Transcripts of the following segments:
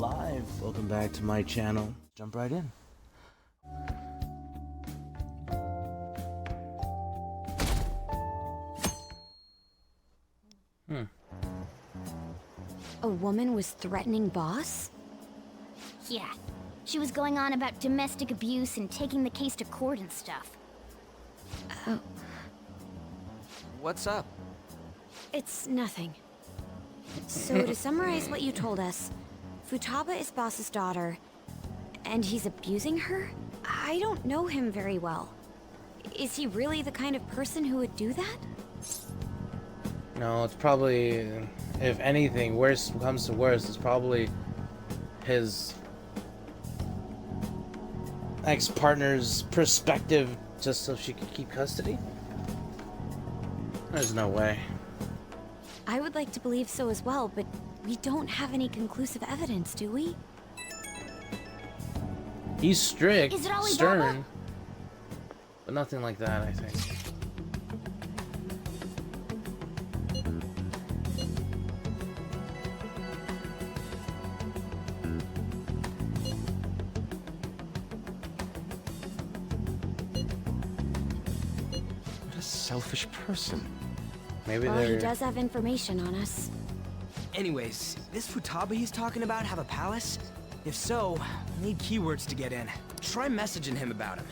alive. Welcome back to my channel. Jump right in. A woman was threatening Boss? Yeah. She was going on about domestic abuse and taking the case to court and stuff. Oh, What's up? it's nothing. So to summarize what you told us, Futaba is Boss's daughter, and he's abusing her? I don't know him very well. Is he really the kind of person who would do that? No, it's probably, if anything, worse comes to worse, it's probably his ex-partner's perspective just so she could keep custody? There's no way. I would like to believe so as well, but we don't have any conclusive evidence, do we? He's strict, Is it Alibaba? stern, but nothing like that, I think. What a selfish person. Maybe Well, he they're... does have information on us. Anyways, this Futaba he's talking about have a palace? If so, we need keywords to get in. Try messaging him about him.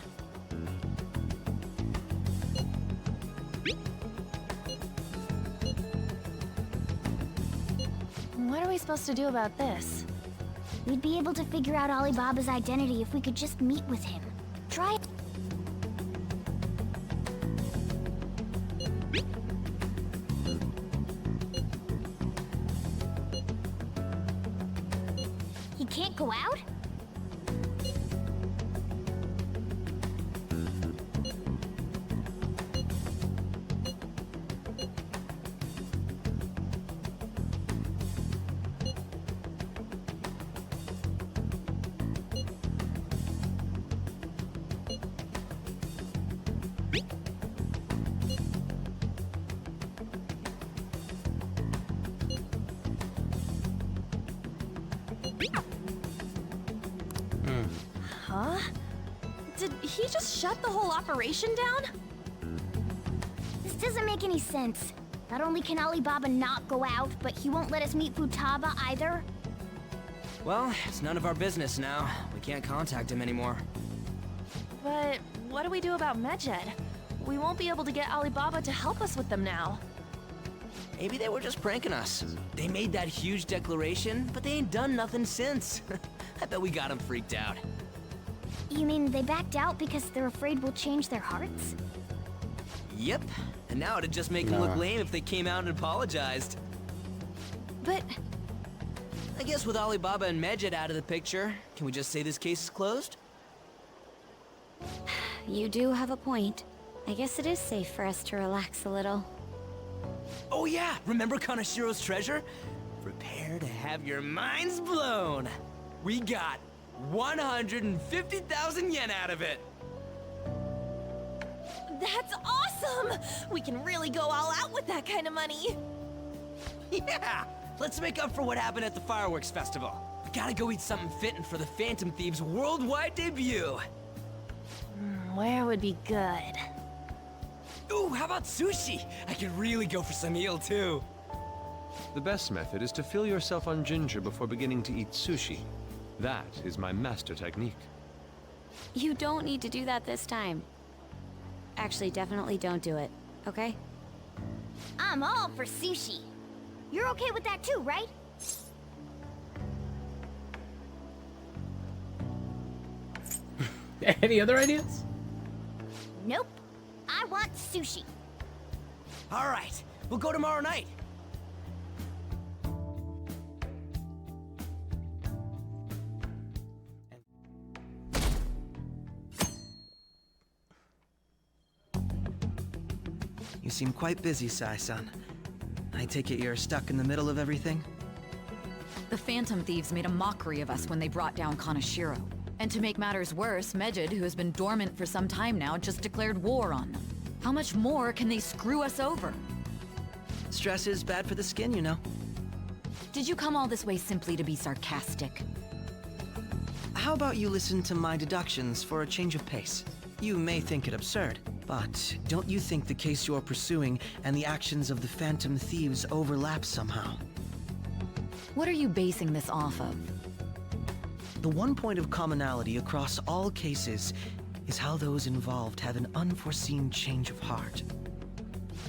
What are we supposed to do about this? We'd be able to figure out Alibaba's identity if we could just meet with him. Try it. He can't go out? Huh? Did he just shut the whole operation down? This doesn't make any sense. Not only can Alibaba not go out, but he won't let us meet Futaba either. Well, it's none of our business now. We can't contact him anymore. But what do we do about Medjed? We won't be able to get Alibaba to help us with them now. Maybe they were just pranking us. They made that huge declaration, but they ain't done nothing since. I bet we got them freaked out. You mean they backed out because they're afraid we'll change their hearts? Yep. And now it'd just make them look lame if they came out and apologized. But I guess with Alibaba and Medjed out of the picture, can we just say this case is closed? You do have a point. I guess it is safe for us to relax a little. Oh yeah, remember Kanashiro's treasure? Prepare to have your minds blown. We got 150,000 yen out of it. that's awesome! We can really go all out with that kind of money. Yeah, let's make up for what happened at the fireworks festival. We gotta go eat something fitting for the Phantom Thieves' worldwide debut. Where would be good? Ooh, how about sushi? I could really go for some eel too. The best method is to fill yourself on ginger before beginning to eat sushi. That is my master technique. You don't need to do that this time. Actually, definitely don't do it, okay? I'm all for sushi. You're okay with that too, right? Any other ideas? Nope. I want sushi. All right, we'll go tomorrow night. You seem quite busy, Sai-san. I take it you're stuck in the middle of everything? The Phantom Thieves made a mockery of us when they brought down Kanashiro. And to make matters worse, Medjed, who has been dormant for some time now, just declared war on them. How much more can they screw us over? Stress is bad for the skin, you know. Did you come all this way simply to be sarcastic? How about you listen to my deductions for a change of pace? You may think it absurd, but don't you think the case you're pursuing and the actions of the Phantom Thieves overlap somehow? What are you basing this off of? The one point of commonality across all cases is how those involved have an unforeseen change of heart.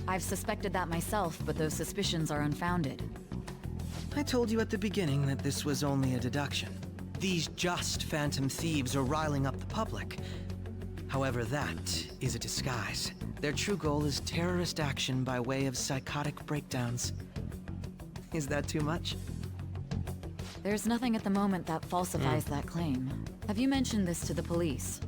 I've suspected that myself, but those suspicions are unfounded. I told you at the beginning that this was only a deduction. These just Phantom Thieves are riling up the public. However, that is a disguise. Their true goal is terrorist action by way of psychotic breakdowns. Is that too much? There's nothing at the moment that falsifies that claim. Have you mentioned this to the police?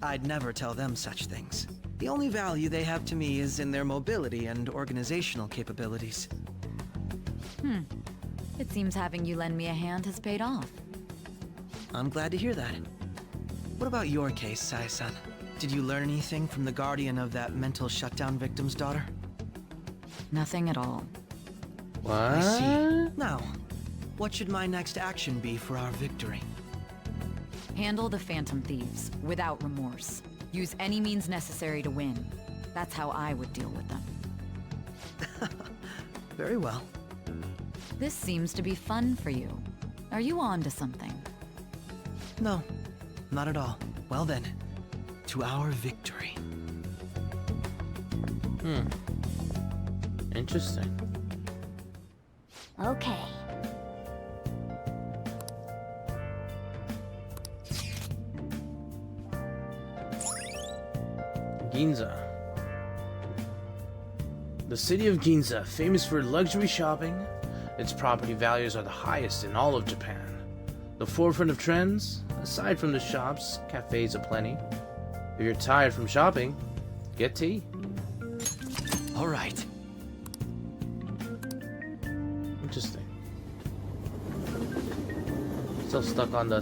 I'd never tell them such things. The only value they have to me is in their mobility and organizational capabilities. It seems having you lend me a hand has paid off. I'm glad to hear that. What about your case, Sai-san? Did you learn anything from the guardian of that mental shutdown victim's daughter? Nothing at all. What? I see. Now, what should my next action be for our victory? Handle the Phantom Thieves, without remorse. Use any means necessary to win. That's how I would deal with them. Very well. This seems to be fun for you. Are you on to something? No, not at all. Well then, to our victory. Interesting. Okay. Ginza. The city of Ginza, famous for luxury shopping, its property values are the highest in all of Japan. The forefront of trends, aside from the shops, cafes aplenty. If you're tired from shopping, get tea. All right. Interesting. Still stuck on the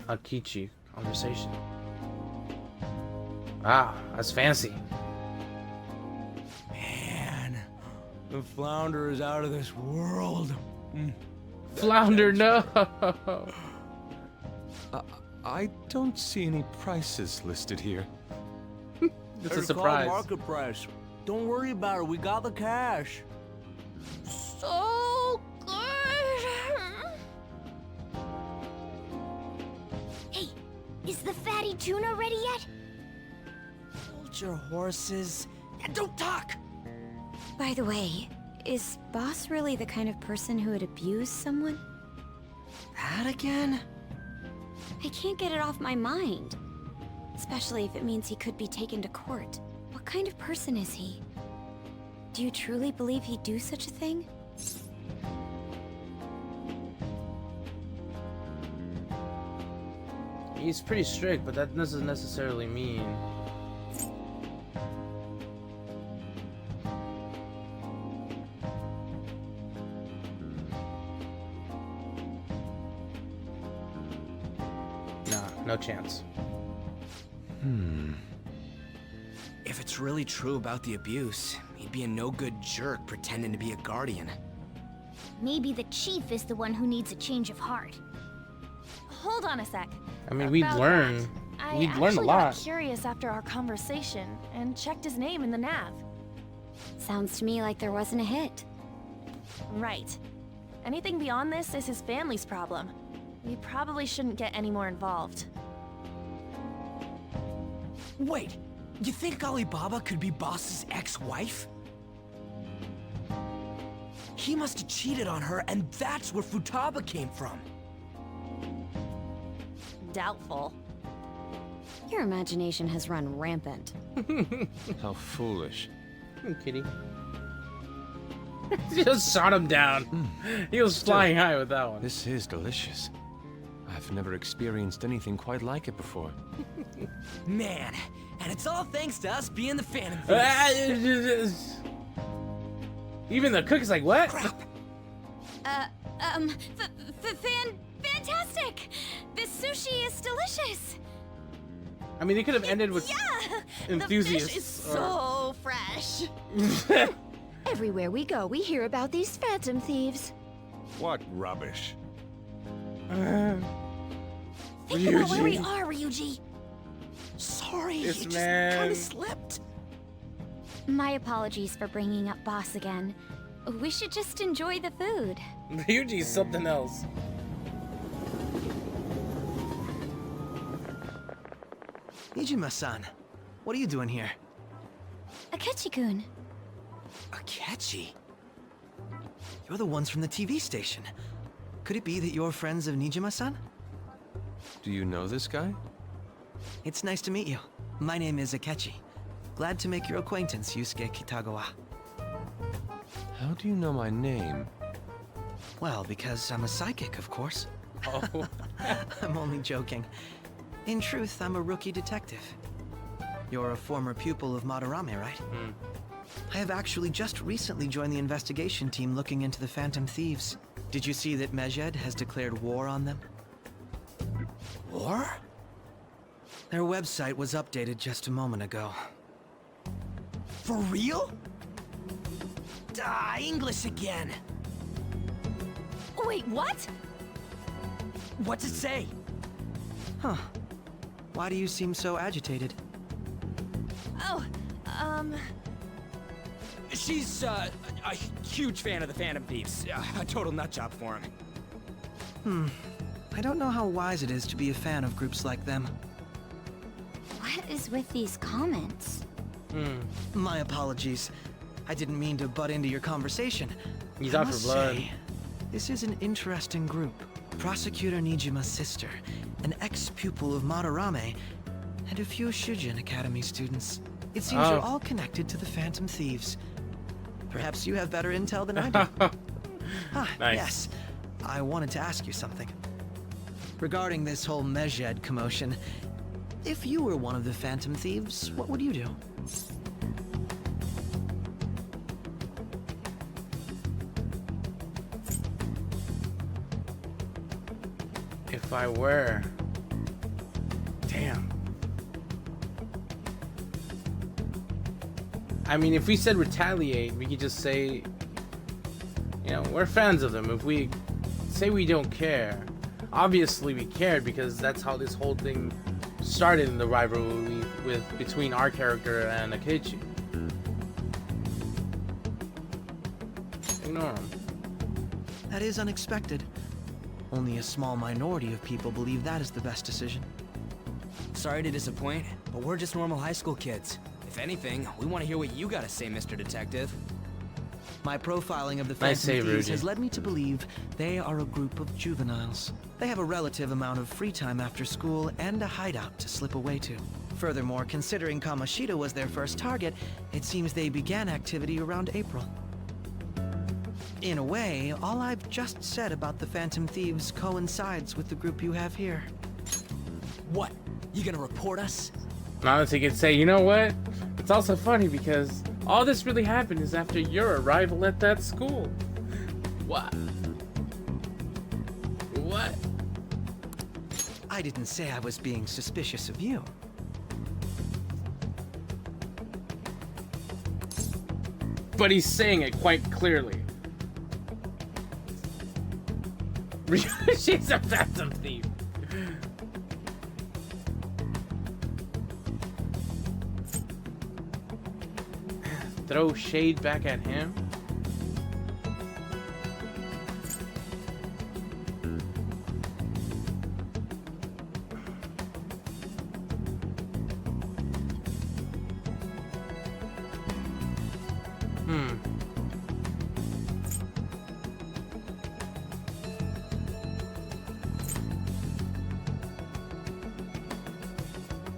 Akechi conversation. Wow, that's fancy. Man, the flounder is out of this world. Flounder, no! I don't see any prices listed here. It's a surprise. Market price. Don't worry about it. We got the cash. So good. Hey, is the fatty tuna ready yet? Hold your horses and don't talk. By the way, is Boss really the kind of person who would abuse someone? That again? I can't get it off my mind. Especially if it means he could be taken to court. What kind of person is he? Do you truly believe he'd do such a thing? He's pretty strict, but that doesn't necessarily mean... No chance. If it's really true about the abuse, he'd be a no-good jerk pretending to be a guardian. Maybe the chief is the one who needs a change of heart. Hold on a sec. I mean, we'd About learn. that, We'd I learn a actually lot. got curious after our conversation and checked his name in the nav. Sounds to me like there wasn't a hit. Right. Anything beyond this is his family's problem. We probably shouldn't get any more involved. Wait, you think Alibaba could be Boss's ex-wife? He must have cheated on her, and that's where Futaba came from. Doubtful. Your imagination has run rampant. How foolish. Kitty. Just shot him down. He was flying high with that one. This is delicious. I've never experienced anything quite like it before. Man, and it's all thanks to us being the Phantom Thieves. Even the cook is like, what? Crap. Fantastic! This sushi is delicious! I mean, they could have ended with Yeah! enthusiasts. The fish is or- so fresh. Everywhere we go, we hear about these Phantom Thieves. What rubbish. Think about where we are, Ryuji. Sorry, This it just man. kind of slipped. My apologies for bringing up Boss again. We should just enjoy the food. Ryuji's something else. Nijima-san, what are you doing here? Akechi-kun. Akechi? You're the ones from the TV station. Could it be that you're friends of Nijima-san? Do you know this guy? It's nice to meet you. My name is Akechi. Glad to make your acquaintance, Yusuke Kitagawa. How do you know my name? Well, because I'm a psychic, of course. Oh. I'm only joking. In truth, I'm a rookie detective. You're a former pupil of Madarame, right? I have actually just recently joined the investigation team looking into the Phantom Thieves. Did you see that Medjed has declared war on them? War? Their website was updated just a moment ago. For real? English again. Wait, what? What's it say? Huh. Why do you seem so agitated? Oh, She's a huge fan of the Phantom Thieves. A total nutjob for him. I don't know how wise it is to be a fan of groups like them. What is with these comments? My apologies. I didn't mean to butt into your conversation. He's I out for must blood. say, this is an interesting group. Prosecutor Nijima's sister, an ex-pupil of Madarame, and a few Shujin Academy students. It seems you're all connected to the Phantom Thieves. Perhaps you have better intel than I do. Nice. Yes. I wanted to ask you something. Regarding this whole Medjed commotion, if you were one of the Phantom Thieves, what would you do? If I were... Damn. I mean, if we said retaliate, we could just say, you know, we're fans of them. If we say we don't care, obviously we cared because that's how this whole thing started in the rivalry between our character and Akechi. Ignore him. That is unexpected. Only a small minority of people believe that is the best decision. Sorry to disappoint, but we're just normal high school kids. If anything, we want to hear what you gotta say, Mr. Detective. My profiling of the Nice Phantom save, Thieves Rudy. has led me to believe they are a group of juveniles. They have a relative amount of free time after school and a hideout to slip away to. Furthermore, considering Kamoshida was their first target, it seems they began activity around April. In a way, all I've just said about the Phantom Thieves coincides with the group you have here. What? You gonna report us? Honestly, you could say, you know what? It's also funny because all this really happened is after your arrival at that school. What? What? I didn't say I was being suspicious of you. But he's saying it quite clearly. She's a Phantom Thief. Throw shade back at him?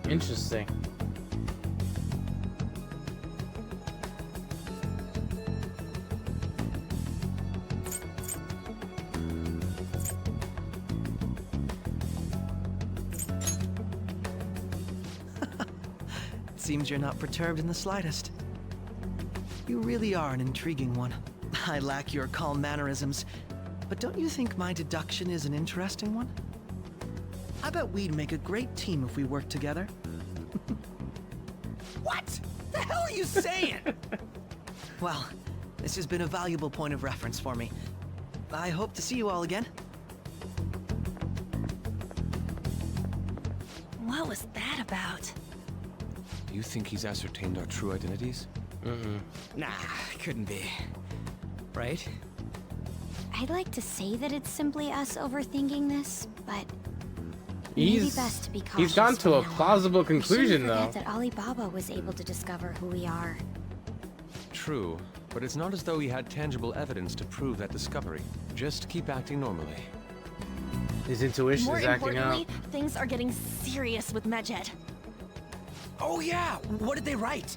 Interesting. It seems you're not perturbed in the slightest. You really are an intriguing one. I lack your calm mannerisms, but don't you think my deduction is an interesting one? I bet we'd make a great team if we worked together. What? The hell are you saying? Well, This has been a valuable point of reference for me. I hope to see you all again. What was that about? Do you think he's ascertained our true identities? Nah, couldn't be. Right? I'd like to say that it's simply us overthinking this, but maybe best to be cautious. He's gone to a from now on. plausible We shouldn't conclusion, forget though. that Alibaba was able to discover who we are. True, but it's not as though he had tangible evidence to prove that discovery. Just keep acting normally. His intuition More is acting importantly, up. things are getting serious with Medjed. Oh yeah, what did they write?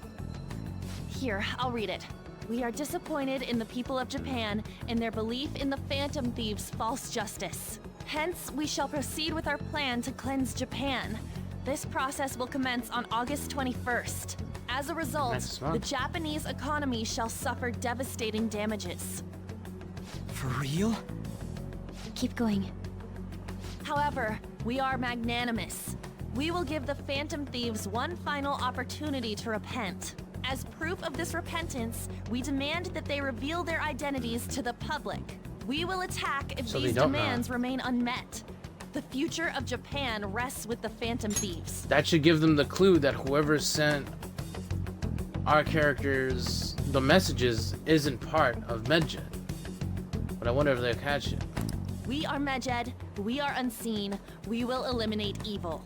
Here, I'll read it. We are disappointed in the people of Japan in their belief in the Phantom Thieves' false justice. Hence, we shall proceed with our plan to cleanse Japan. This process will commence on August 21st. As a result, Next month. the Japanese economy shall suffer devastating damages. For real? Keep going. However, we are magnanimous. We will give the Phantom Thieves one final opportunity to repent. As proof of this repentance, we demand that they reveal their identities to the public. We will attack if So they these don't know. demands remain unmet. The future of Japan rests with the Phantom Thieves. That should give them the clue that whoever sent our characters the messages isn't part of Medjed. But I wonder if they'll catch it. We are Medjed, we are unseen, we will eliminate evil.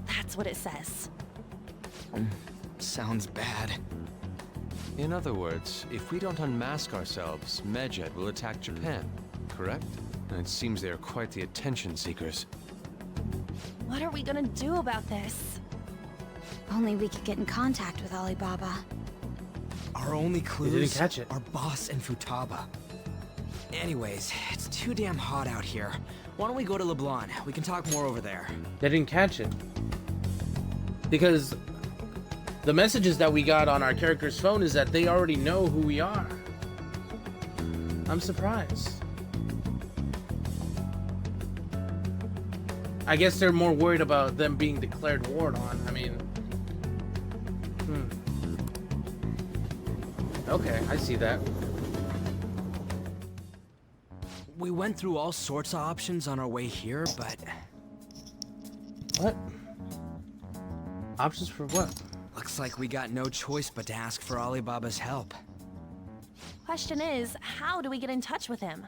That's what it says. Sounds bad. In other words, if we don't unmask ourselves, Medjed will attack Japan, correct? And it seems they are quite the attention seekers. What are we gonna do about this? Only we could get in contact with Alibaba. Our only clues didn't catch it. are Boss and Futaba. Anyways, it's too damn hot out here. Why don't we go to Leblon? We can talk more over there. They didn't catch it. Because the messages that we got on our character's phone is that they already know who we are. I'm surprised. I guess they're more worried about them being declared war on. I mean... Okay, I see that. We went through all sorts of options on our way here, but What? Options for what? looks like we got no choice but to ask for Alibaba's help. Question is, how do we get in touch with him?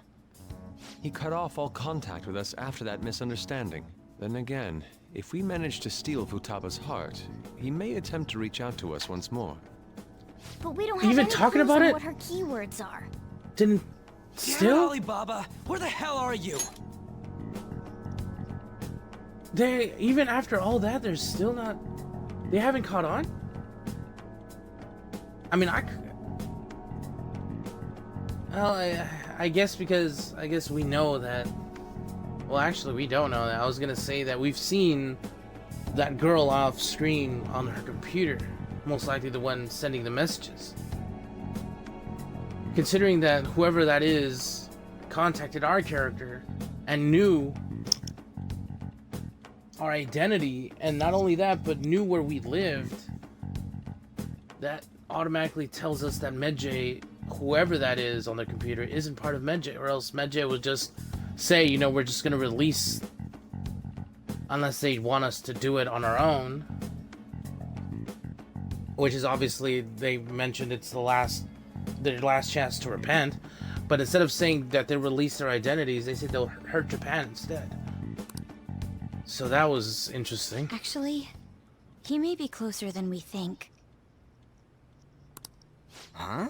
He cut off all contact with us after that misunderstanding. Then again, if we manage to steal Futaba's heart, he may attempt to reach out to us once more. But we don't have Even any talking clues about on it? what her keywords are. Didn't... Damn it, Still? Alibaba! Where the hell are you? They... Even after all that, they're still not... They haven't caught on? I mean, Well, I guess because... I guess we know that... Well, actually, we don't know that. I was gonna say that we've seen that girl off screen on her computer. Most likely the one sending the messages. Considering that whoever that is contacted our character and knew our identity, and not only that, but knew where we lived, that automatically tells us that Medjed, whoever that is on the computer, isn't part of Medjed, or else Medjed would just say, you know, we're just gonna release, unless they want us to do it on our own, which is obviously, they mentioned it's their last chance to repent, but instead of saying that they release their identities, they said they'll hurt Japan instead. So that was interesting. Actually, he may be closer than we think. Huh?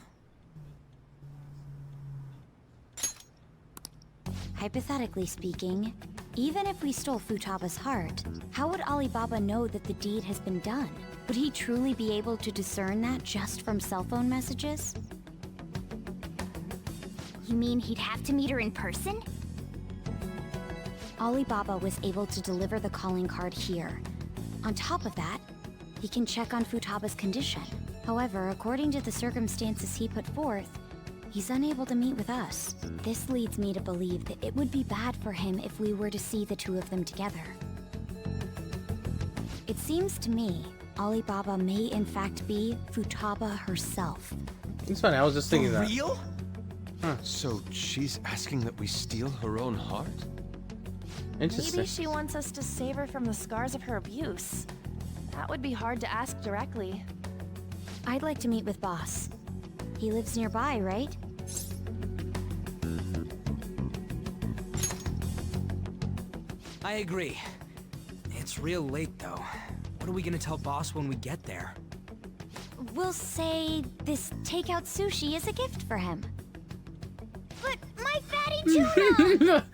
Hypothetically speaking, even if we stole Futaba's heart, how would Alibaba know that the deed has been done? Would he truly be able to discern that just from cell phone messages? You mean he'd have to meet her in person? Alibaba was able to deliver the calling card here. On top of that, he can check on Futaba's condition. However, according to the circumstances he put forth, he's unable to meet with us. This leads me to believe that it would be bad for him if we were to see the two of them together. It seems to me Alibaba may in fact be Futaba herself. It's funny, I was just thinking For that. real? So she's asking that we steal her own heart? Interesting. Maybe she wants us to save her from the scars of her abuse. That would be hard to ask directly. I'd like to meet with Boss. He lives nearby, right? I agree. It's real late, though. What are we gonna tell Boss when we get there? We'll say this takeout sushi is a gift for him. But my fatty tuna!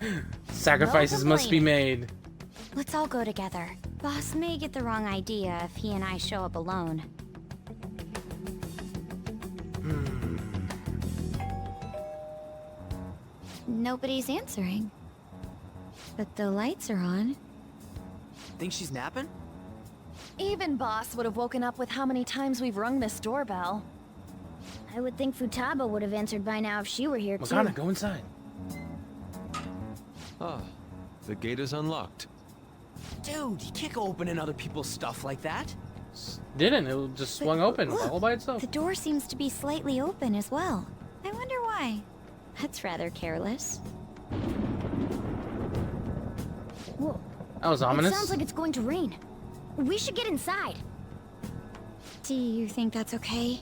Sacrifices must be made. Let's all go together. Boss may get the wrong idea if he and I show up alone. Nobody's answering. But the lights are on. Think she's napping? Even Boss would have woken up with how many times we've rung this doorbell. I would think Futaba would have answered by now if she were here too. Morgana, go inside. Ah, the gate is unlocked. Dude, you can't go opening other people's stuff like that. Didn't. It just swung open look, all by itself. The door seems to be slightly open as well. I wonder why. That's rather careless. Whoa. That was It ominous. sounds like it's going to rain. We should get inside. Do you think that's okay?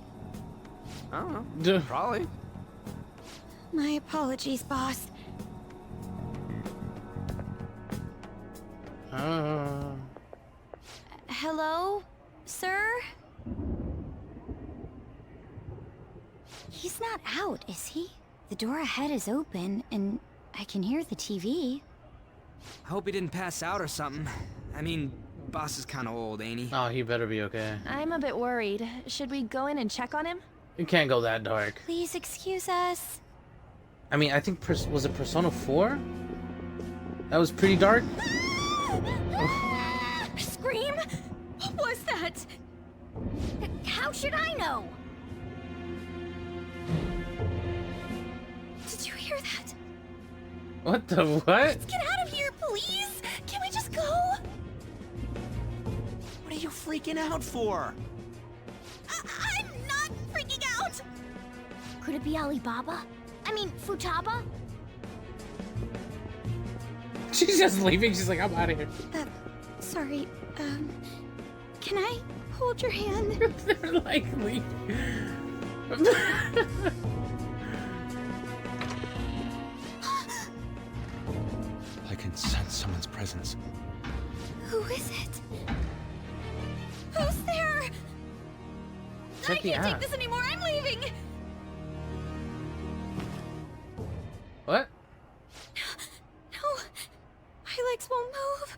I don't know. Duh. Probably. My apologies, boss. Hello, sir? He's not out, is he? The door ahead is open, and I can hear the TV. I hope he didn't pass out or something. I mean, Boss is kind of old, ain't he? Oh, he better be okay. I'm a bit worried. Should we go in and check on him? You can't go that dark. Please excuse us. I mean, I think was it Persona 4? That was pretty dark. Scream? What was that? How should I know? Did you hear that? What the what? Let's get out of here, please! Can we just go? What are you freaking out for? I'm not freaking out! Could it be Alibaba? I mean, Futaba? She's just leaving. She's like, I'm out of here. Sorry, can I hold your hand? They're like leaving. I can sense someone's presence. Who is it? Who's there? Check the I can't app. take this anymore, I'm leaving! What? No, my legs won't move.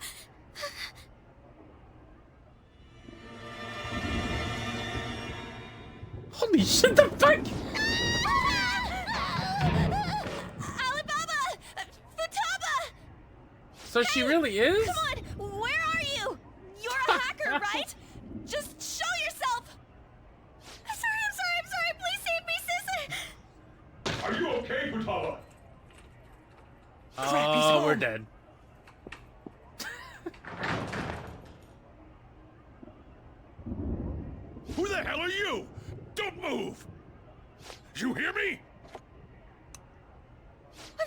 Holy shit, the fuck? Alibaba! Futaba! So she really is? Come on, where are you? You're a hacker, right? Just show yourself! I'm sorry, please save me, sis! Are you okay, Futaba? Crap, he's Oh, we're home. dead. Who the hell are you? Don't move! You hear me? I'm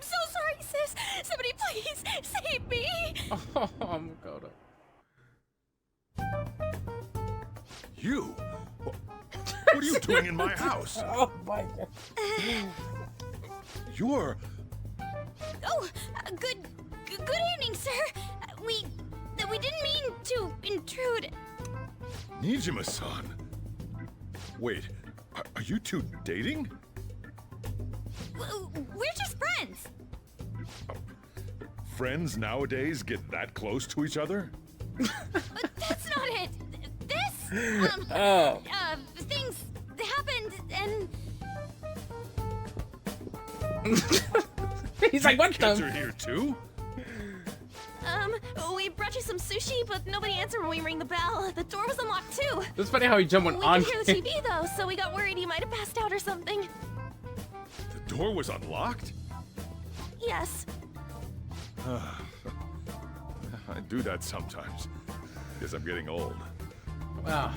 so sorry, sis! Somebody please save me! Oh, I'm gonna. You? What are you doing in my house? Oh my god. You're... Oh, good evening, sir. We didn't mean to intrude. Nijima-san. Wait, are you two dating? We're just friends. Friends nowadays get that close to each other? But that's not it. This, things happened and... He's like, what Kids the? are here too? We brought you some sushi, but nobody answered when we rang the bell. The door was unlocked too. It's funny how he jumped We on. could hear the TV though, so we got worried he might have passed out or something. The door was unlocked? Yes. I do that sometimes. Guess I'm getting old. Wow.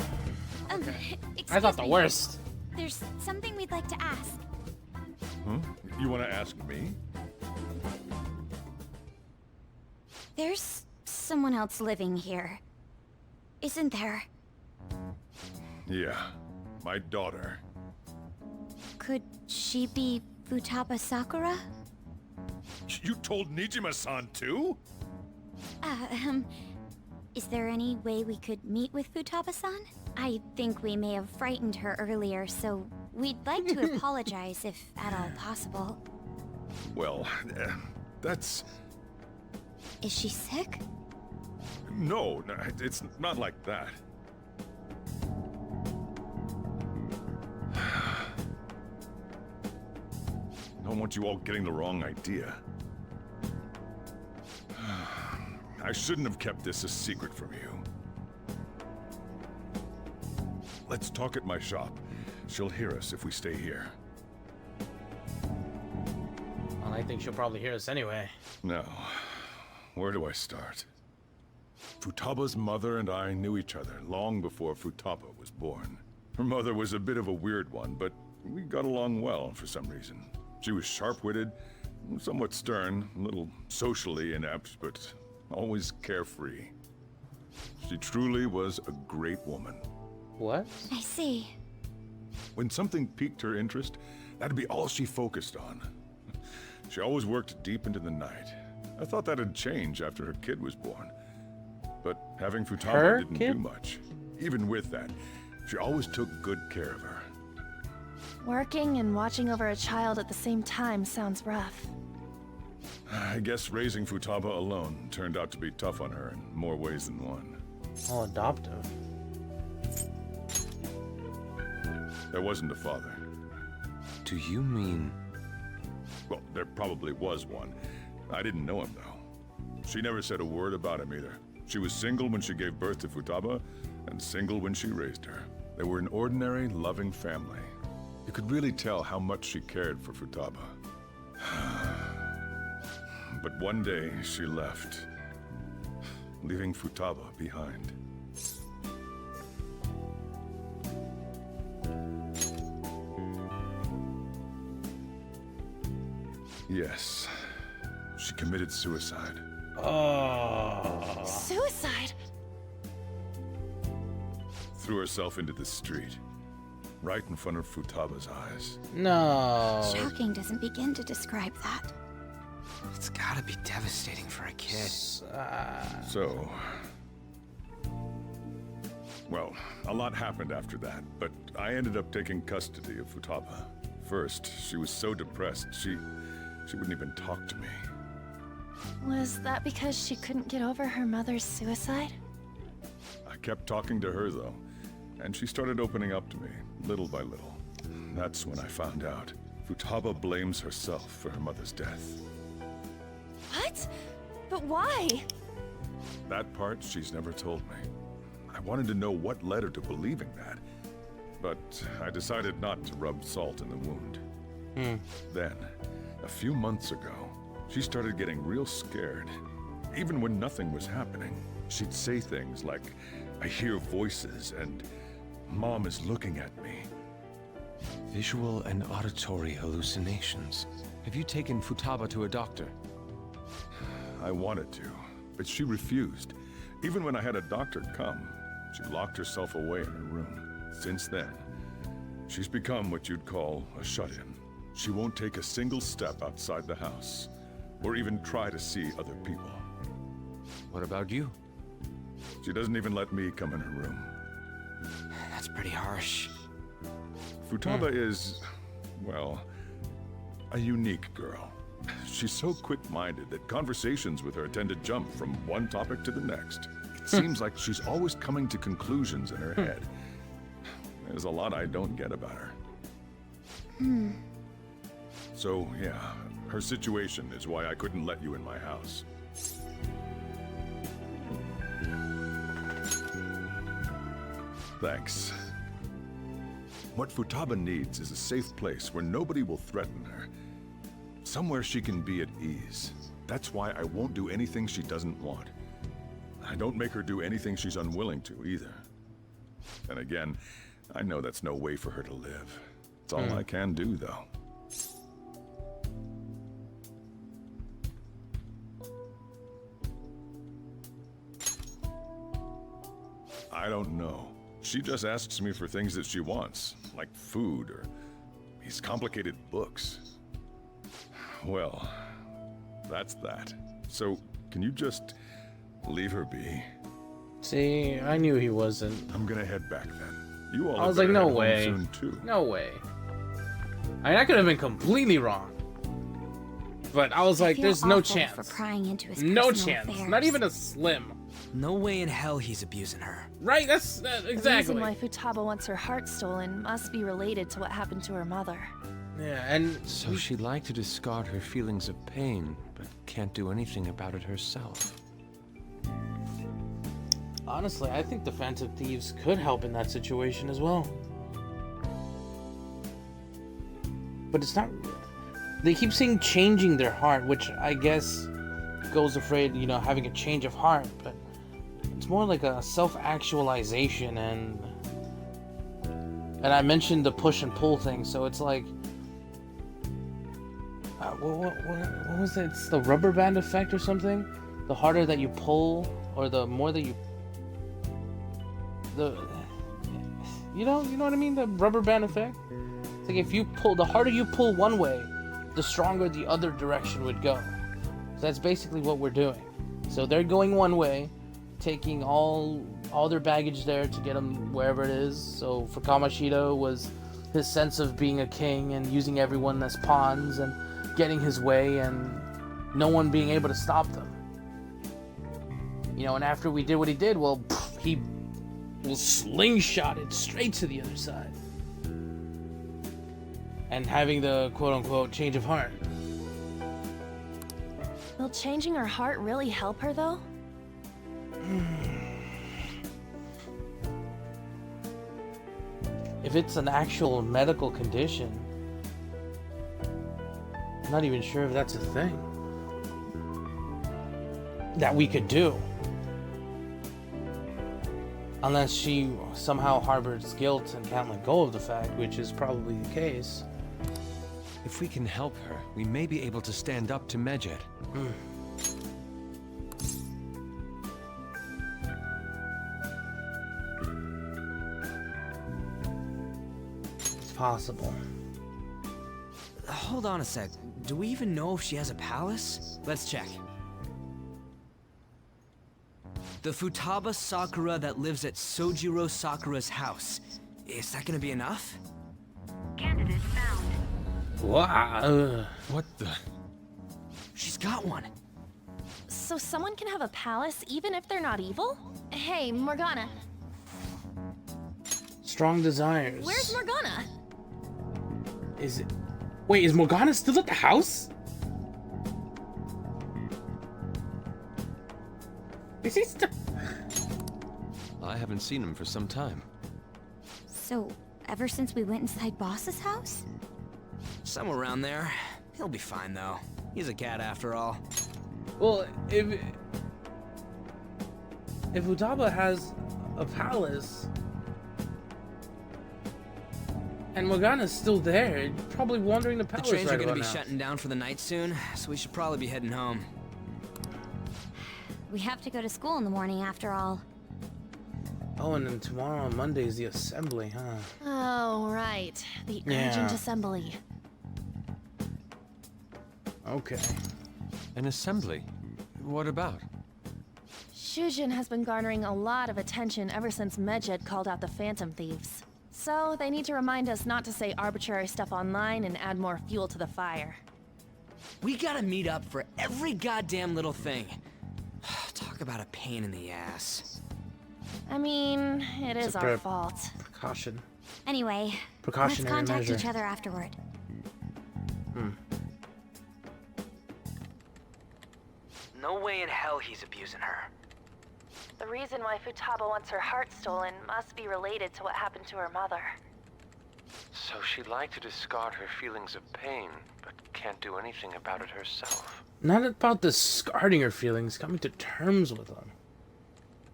excuse I thought the me. worst. there's something we'd like to ask. Huh? You want to ask me? There's someone else living here, isn't there? Yeah, my daughter. Could she be Futaba Sakura? You told Nijima-san too? Is there any way we could meet with Futaba-san? I think we may have frightened her earlier, so we'd like to apologize if at all possible. Well, that's... Is she sick? No, it's not like that. I don't want you all getting the wrong idea. I shouldn't have kept this a secret from you. Let's talk at my shop. She'll hear us if we stay here. Well, I think she'll probably hear us anyway. Now, where do I start? Futaba's mother and I knew each other long before Futaba was born. Her mother was a bit of a weird one, but we got along well for some reason. She was sharp-witted, somewhat stern, a little socially inept, but always carefree. She truly was a great woman. What? I see. When something piqued her interest, that'd be all she focused on. She always worked deep into the night. I thought that'd change after her kid was born. But having Futaba didn't do much. Even with that, she always took good care of her. Working and watching over a child at the same time sounds rough. I guess raising Futaba alone turned out to be tough on her in more ways than one. Oh, adoptive. There wasn't a father. Do you mean... Well, there probably was one. I didn't know him, though. She never said a word about him either. She was single when she gave birth to Futaba, and single when she raised her. They were an ordinary, loving family. You could really tell how much she cared for Futaba. But one day, she left, leaving Futaba behind. Yes, she committed suicide. Oh. Suicide? Threw herself into the street, right in front of Futaba's eyes. No. Shocking doesn't begin to describe that. It's gotta be devastating for a kid. So... Well, a lot happened after that, but I ended up taking custody of Futaba. First, she was so depressed, she wouldn't even talk to me. Was that because she couldn't get over her mother's suicide? I kept talking to her, though, and she started opening up to me, little by little. That's when I found out. Futaba blames herself for her mother's death. What? But why? That part she's never told me. I wanted to know what led her to believing that, but I decided not to rub salt in the wound. Then, a few months ago, she started getting real scared. Even when nothing was happening, she'd say things like, "I hear voices," and "Mom is looking at me." Visual and auditory hallucinations. Have you taken Futaba to a doctor? I wanted to, but she refused. Even when I had a doctor come, she locked herself away in her room. Since then, she's become what you'd call a shut-in. She won't take a single step outside the house, or even try to see other people. What about you? She doesn't even let me come in her room. That's pretty harsh. Futaba is, well, a unique girl. She's so quick-minded that conversations with her tend to jump from one topic to the next. It seems like she's always coming to conclusions in her head. There's a lot I don't get about her. So, yeah, her situation is why I couldn't let you in my house. Thanks. What Futaba needs is a safe place where nobody will threaten her. Somewhere she can be at ease. That's why I won't do anything she doesn't want. I don't make her do anything she's unwilling to, either. And again, I know that's no way for her to live. It's all I can do, though. I don't know. She just asks me for things that she wants, like food or these complicated books. Well, that's that. So, can you just leave her be? See, I knew he wasn't. I'm gonna head back then. You all I was had like, better no head home way. soon, too. No way. I mean, I could have been completely wrong. But I was like, feel there's no awful chance. for prying into his No personal chance. affairs. Not even a slim. No way in hell he's abusing her. Right? That's The exactly. reason why Futaba wants her heart stolen must be related to what happened to her mother. Yeah, and So she'd like to discard her feelings of pain, but can't do anything about it herself. honestly, I think the Phantom Thieves could help in that situation as well. But it's not. They keep saying changing their heart, which I guess goes afraid, you know, having a change of heart, but it's more like a self-actualization, and I mentioned the push and pull thing, so it's like what was it? It's the rubber band effect or something. The harder that you pull, or the more that you you know what I mean? The rubber band effect. It's like if you pull, the harder you pull one way, the stronger the other direction would go. So that's basically what we're doing. So they're going one way, taking all their baggage there to get them wherever it is. So for Kamoshida was his sense of being a king and using everyone as pawns and getting his way and no one being able to stop them. You know, and after we did what he did, well, he was slingshotted straight to the other side. And having the quote-unquote change of heart. Will changing her heart really help her, though? If it's an actual medical condition, I'm not even sure if that's a thing that we could do. Unless she somehow harbors guilt and can't let go of the fact, which is probably the case. If we can help her, we may be able to stand up to Medjed. It's possible. Hold on a sec. Do we even know if she has a palace? Let's check. The Futaba Sakura that lives at Sojiro Sakura's house. Is that gonna be enough? Candidate found. Wow. What the? She's got one. So someone can have a palace even if they're not evil? Hey, Morgana. Strong desires. Where's Morgana? Is it? Wait, is Morgana still at the house? Is he still? I haven't seen him for some time. So, ever since we went inside Boss's house? Somewhere around there. He'll be fine, though. He's a cat after all. Well, if Futaba has a palace and Morgana's still there, you're probably wandering the The palace trains right are gonna about be now. shutting down for the night soon, so we should probably be heading home. We have to go to school in the morning after all. Oh, and then tomorrow on Monday is the assembly, huh? Oh, right. The Yeah. urgent assembly. Okay. An assembly? What about? Shujin has been garnering a lot of attention ever since Medjed called out the Phantom Thieves. So they need to remind us not to say arbitrary stuff online and add more fuel to the fire. We gotta meet up for every goddamn little thing. Talk about a pain in the ass. I mean, it It's is a our fault. Precaution. Anyway, let's Precautionary contact measure. each other afterward. No way in hell he's abusing her. The reason why Futaba wants her heart stolen must be related to what happened to her mother. So she'd like to discard her feelings of pain, but can't do anything about it herself. Not about discarding her feelings, coming to terms with them.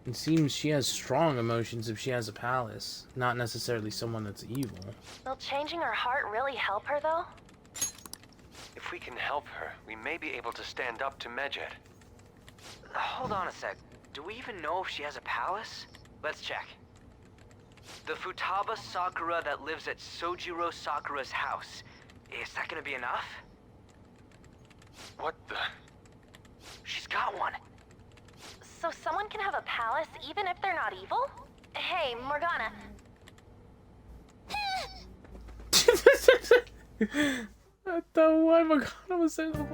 It seems she has strong emotions if she has a palace, not necessarily someone that's evil. Will changing her heart really help her, though? If we can help her, we may be able to stand up to Medjed. Hold on a sec. Do we even know if she has a palace? Let's check. The Futaba Sakura that lives at Sojiro Sakura's house. Is that gonna be enough? What the? She's got one. So someone can have a palace even if they're not evil? Hey, Morgana. I thought why Morgana was saying that.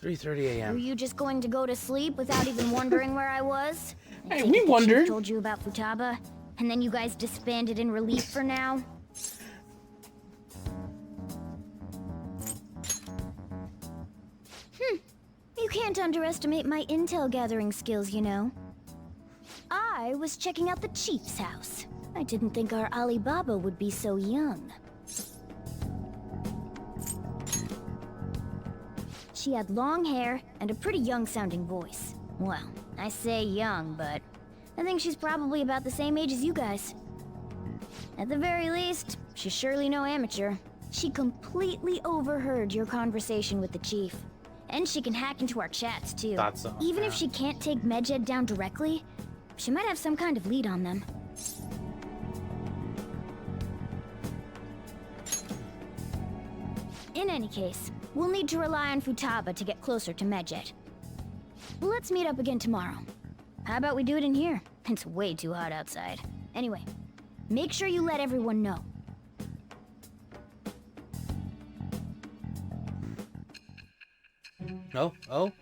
3:30 Were a.m. you just going to go to sleep without even wondering where I was? I Hey, take we it the chief wondered. told you about Futaba, and then you guys disbanded in relief for now? You can't underestimate my intel gathering skills, you know. I was checking out the chief's house. I didn't think our Alibaba would be so young. She had long hair and a pretty young-sounding voice. Well, I say young, but I think she's probably about the same age as you guys. At the very least, she's surely no amateur. She completely overheard your conversation with the chief. And she can hack into our chats, too. Thought so, Even yeah. if she can't take Medjed down directly, she might have some kind of lead on them. In any case, we'll need to rely on Futaba to get closer to Medjed. Let's meet up again tomorrow. How about we do it in here? It's way too hot outside. Anyway, make sure you let everyone know. Oh.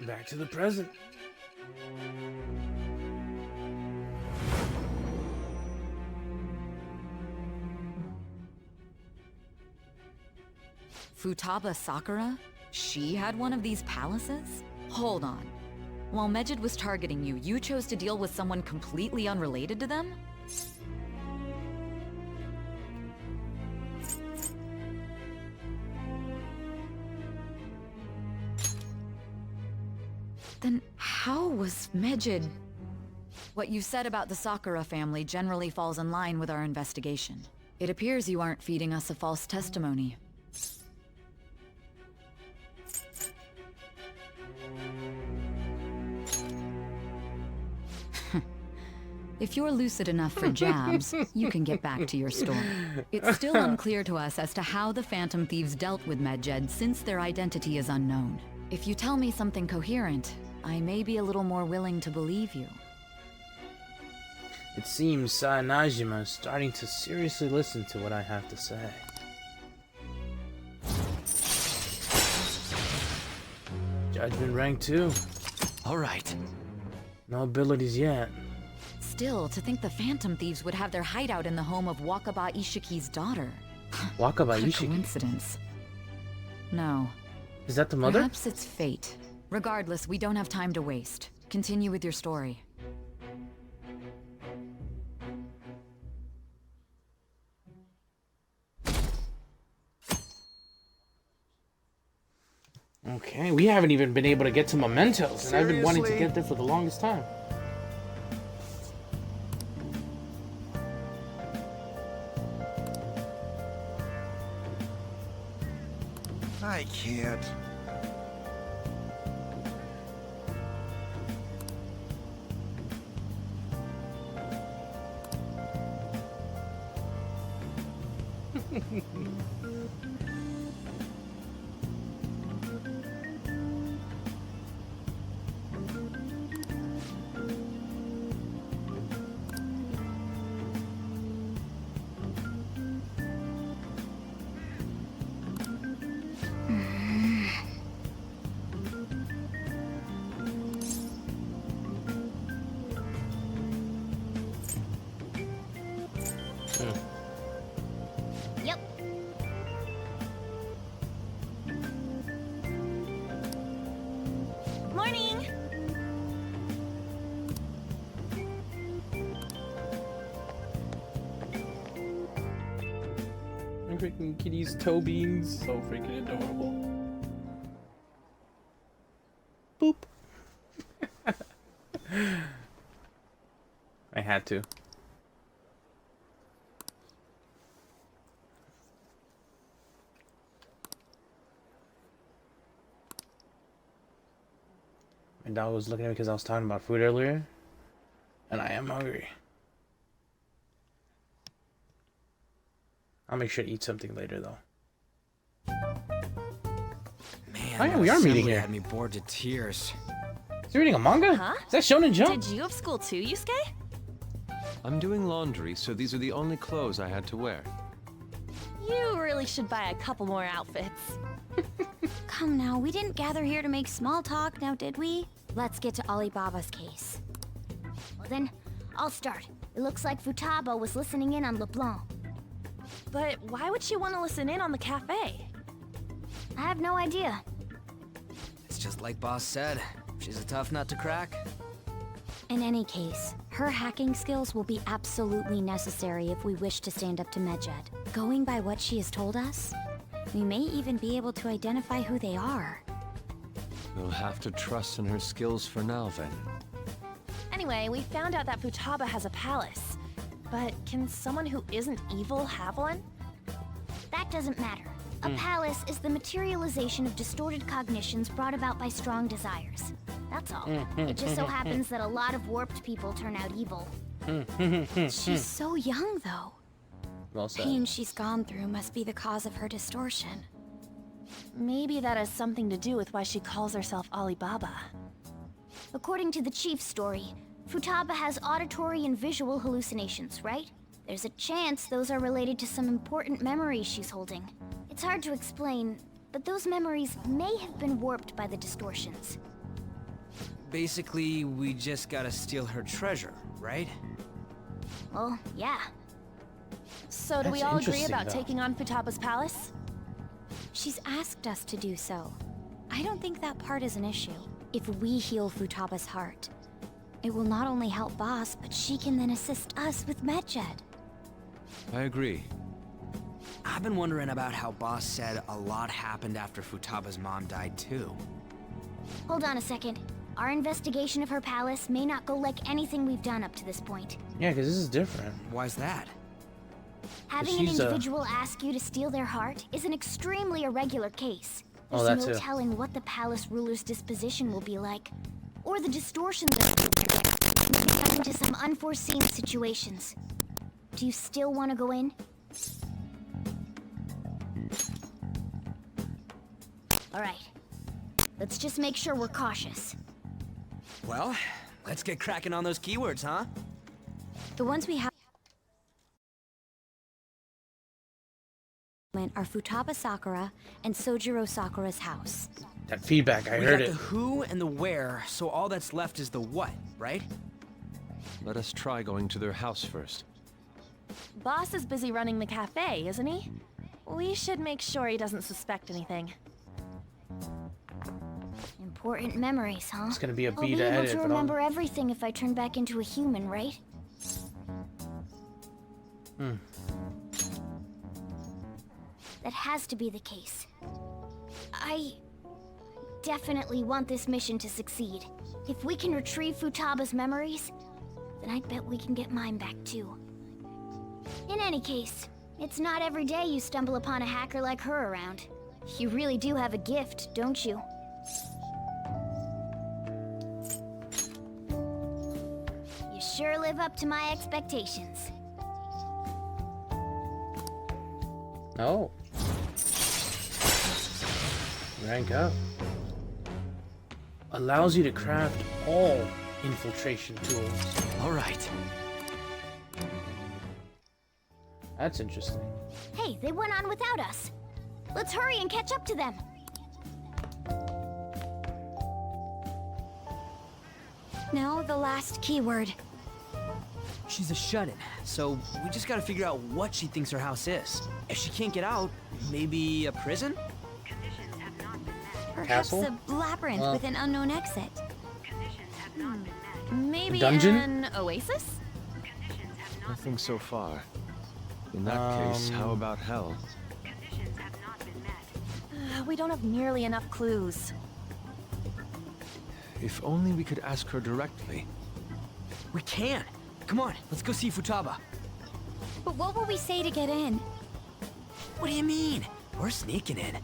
Back to the present. Futaba Sakura? She had one of these palaces? Hold on. While Medjed was targeting you, you chose to deal with someone completely unrelated to them? Then how was Medjed? What you said about the Sakura family generally falls in line with our investigation. It appears you aren't feeding us a false testimony. If you're lucid enough for jabs, you can get back to your story. It's still unclear to us as to how the Phantom Thieves dealt with Medjed since their identity is unknown. If you tell me something coherent, I may be a little more willing to believe you. It seems Najima is starting to seriously listen to what I have to say. Judgment rank 2. Alright. No abilities yet. Still, to think the Phantom Thieves would have their hideout in the home of Wakaba Ishiki's daughter. Wakaba What a Ishiki. coincidence. No. Is that the mother? Perhaps it's fate. Regardless, we don't have time to waste. Continue with your story. Okay, we haven't even been able to get to Momentos, and I've been wanting to get there for the longest time. I can't. Yep. Morning! My freaking kitty's toe being so freaking adorable. Boop. I had to. My dog was looking at me because I was talking about food earlier. And I am hungry. I'll make sure to eat something later, though. Man, Oh yeah, we are meeting here. Had me bored to tears. Is he reading a manga? Huh? Is that Shonen Jump? Did you have school too, Yusuke? I'm doing laundry, so these are the only clothes I had to wear. You really should buy a couple more outfits. Come now, we didn't gather here to make small talk, now did we? Let's get to Alibaba's case. Well then, I'll start. It looks like Futaba was listening in on LeBlanc. But why would she want to listen in on the cafe? I have no idea. It's just like Boss said. She's a tough nut to crack. In any case, her hacking skills will be absolutely necessary if we wish to stand up to Medjed. Going by what she has told us, we may even be able to identify who they are. We'll have to trust in her skills for now, then. Anyway, we found out that Futaba has a palace. But can someone who isn't evil have one? That doesn't matter. A palace is the materialization of distorted cognitions brought about by strong desires. That's all. It just so happens that a lot of warped people turn out evil. She's so young, though. Well said. Pain she's gone through must be the cause of her distortion. Maybe that has something to do with why she calls herself Alibaba. According to the chief's story, Futaba has auditory and visual hallucinations, right? There's a chance those are related to some important memories she's holding. It's hard to explain, but those memories may have been warped by the distortions. Basically, we just gotta steal her treasure, right? Well, yeah. So do we That's all agree interesting, about though. taking on Futaba's palace? She's asked us to do so. I don't think that part is an issue. If we heal Futaba's heart, it will not only help Boss, but she can then assist us with Medjed. I agree. I've been wondering about how Boss said a lot happened after Futaba's mom died, too. Hold on a second. Our investigation of her palace may not go like anything we've done up to this point. Yeah, because this is different. Why's that? Having an she's, individual ask you to steal their heart is an extremely irregular case. Oh, There's that no too. telling what the palace ruler's disposition will be like, or the distortions that may come into some unforeseen situations. Do you still want to go in? All right. Let's just make sure we're cautious. Well, let's get cracking on those keywords, huh? The ones we have are Futaba Sakura and Sojiro Sakura's house. That feedback, I We heard got it. the who and the where, so all that's left is the what, right? Let us try going to their house first. Boss is busy running the cafe, isn't he? We should make sure he doesn't suspect anything. Important memories, huh? It's gonna be a I'll B be to able edit, to but I'll- remember everything if I turn back into a human, right? That has to be the case. I definitely want this mission to succeed. If we can retrieve Futaba's memories, then I'd bet we can get mine back too. In any case, it's not every day you stumble upon a hacker like her around. You really do have a gift, don't you? You sure live up to my expectations. Oh. Rank up. Allows you to craft all infiltration tools. All right. That's interesting. Hey, they went on without us. Let's hurry and catch up to them. Now the last keyword. She's a shut-in, so we just gotta figure out what she thinks her house is. If she can't get out, maybe a prison? Conditions have not been met. Perhaps Castle? a labyrinth with an unknown exit. Conditions have not been met. Maybe Dungeon? an oasis? Conditions have not Nothing so far. In that case, how about hell? Conditions have not been met. We don't have nearly enough clues. If only we could ask her directly. We can! Come on, let's go see Futaba. But what will we say to get in? What do you mean? We're sneaking in.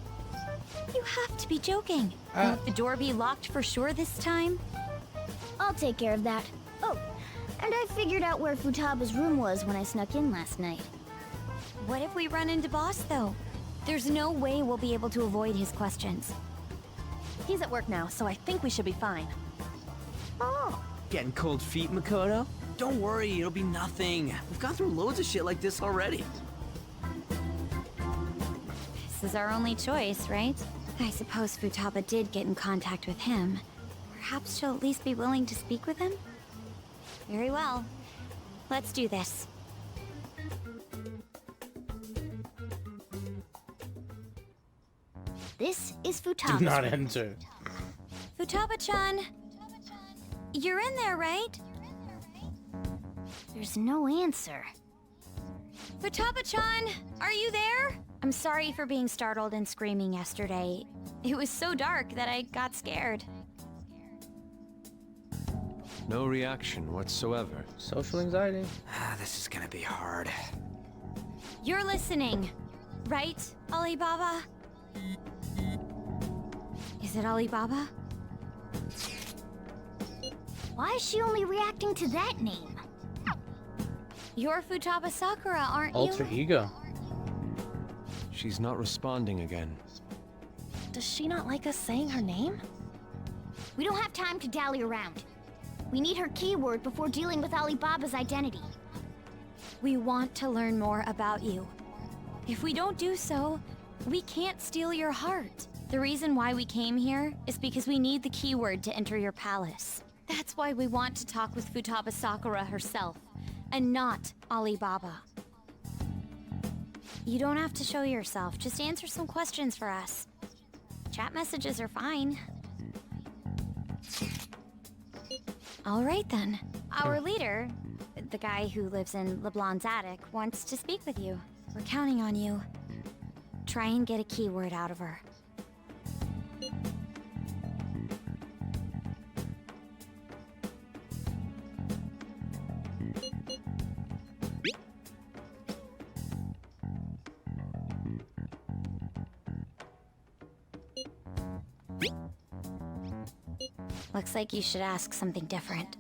You have to be joking. Won't the door be locked for sure this time? I'll take care of that. Oh, and I figured out where Futaba's room was when I snuck in last night. What if we run into Boss, though? There's no way we'll be able to avoid his questions. He's at work now, so I think we should be fine. Oh, getting cold feet, Makoto? Don't worry, it'll be nothing. We've gone through loads of shit like this already. This is our only choice, right? I suppose Futaba did get in contact with him. Perhaps she'll at least be willing to speak with him? Very well. Let's do this. This is Futaba's Do not room. enter. Futaba-chan! You're in there, right? There's no answer. Futaba-chan! Are you there? I'm sorry for being startled and screaming yesterday. It was so dark that I got scared. No reaction whatsoever. Social anxiety. This is gonna be hard. You're listening, right, Alibaba? Is it Alibaba? Why is she only reacting to that name? You're Futaba Sakura, aren't Alter you? ego. She's not responding again. Does she not like us saying her name? We don't have time to dally around. We need her keyword before dealing with Alibaba's identity. We want to learn more about you. If we don't do so, we can't steal your heart. The reason why we came here is because we need the keyword to enter your palace. That's why we want to talk with Futaba Sakura herself, and not Alibaba. You don't have to show yourself, just answer some questions for us. Chat messages are fine. All right then. Our leader, the guy who lives in LeBlanc's attic, wants to speak with you. We're counting on you. Try and get a keyword out of her. Looks like you should ask something different.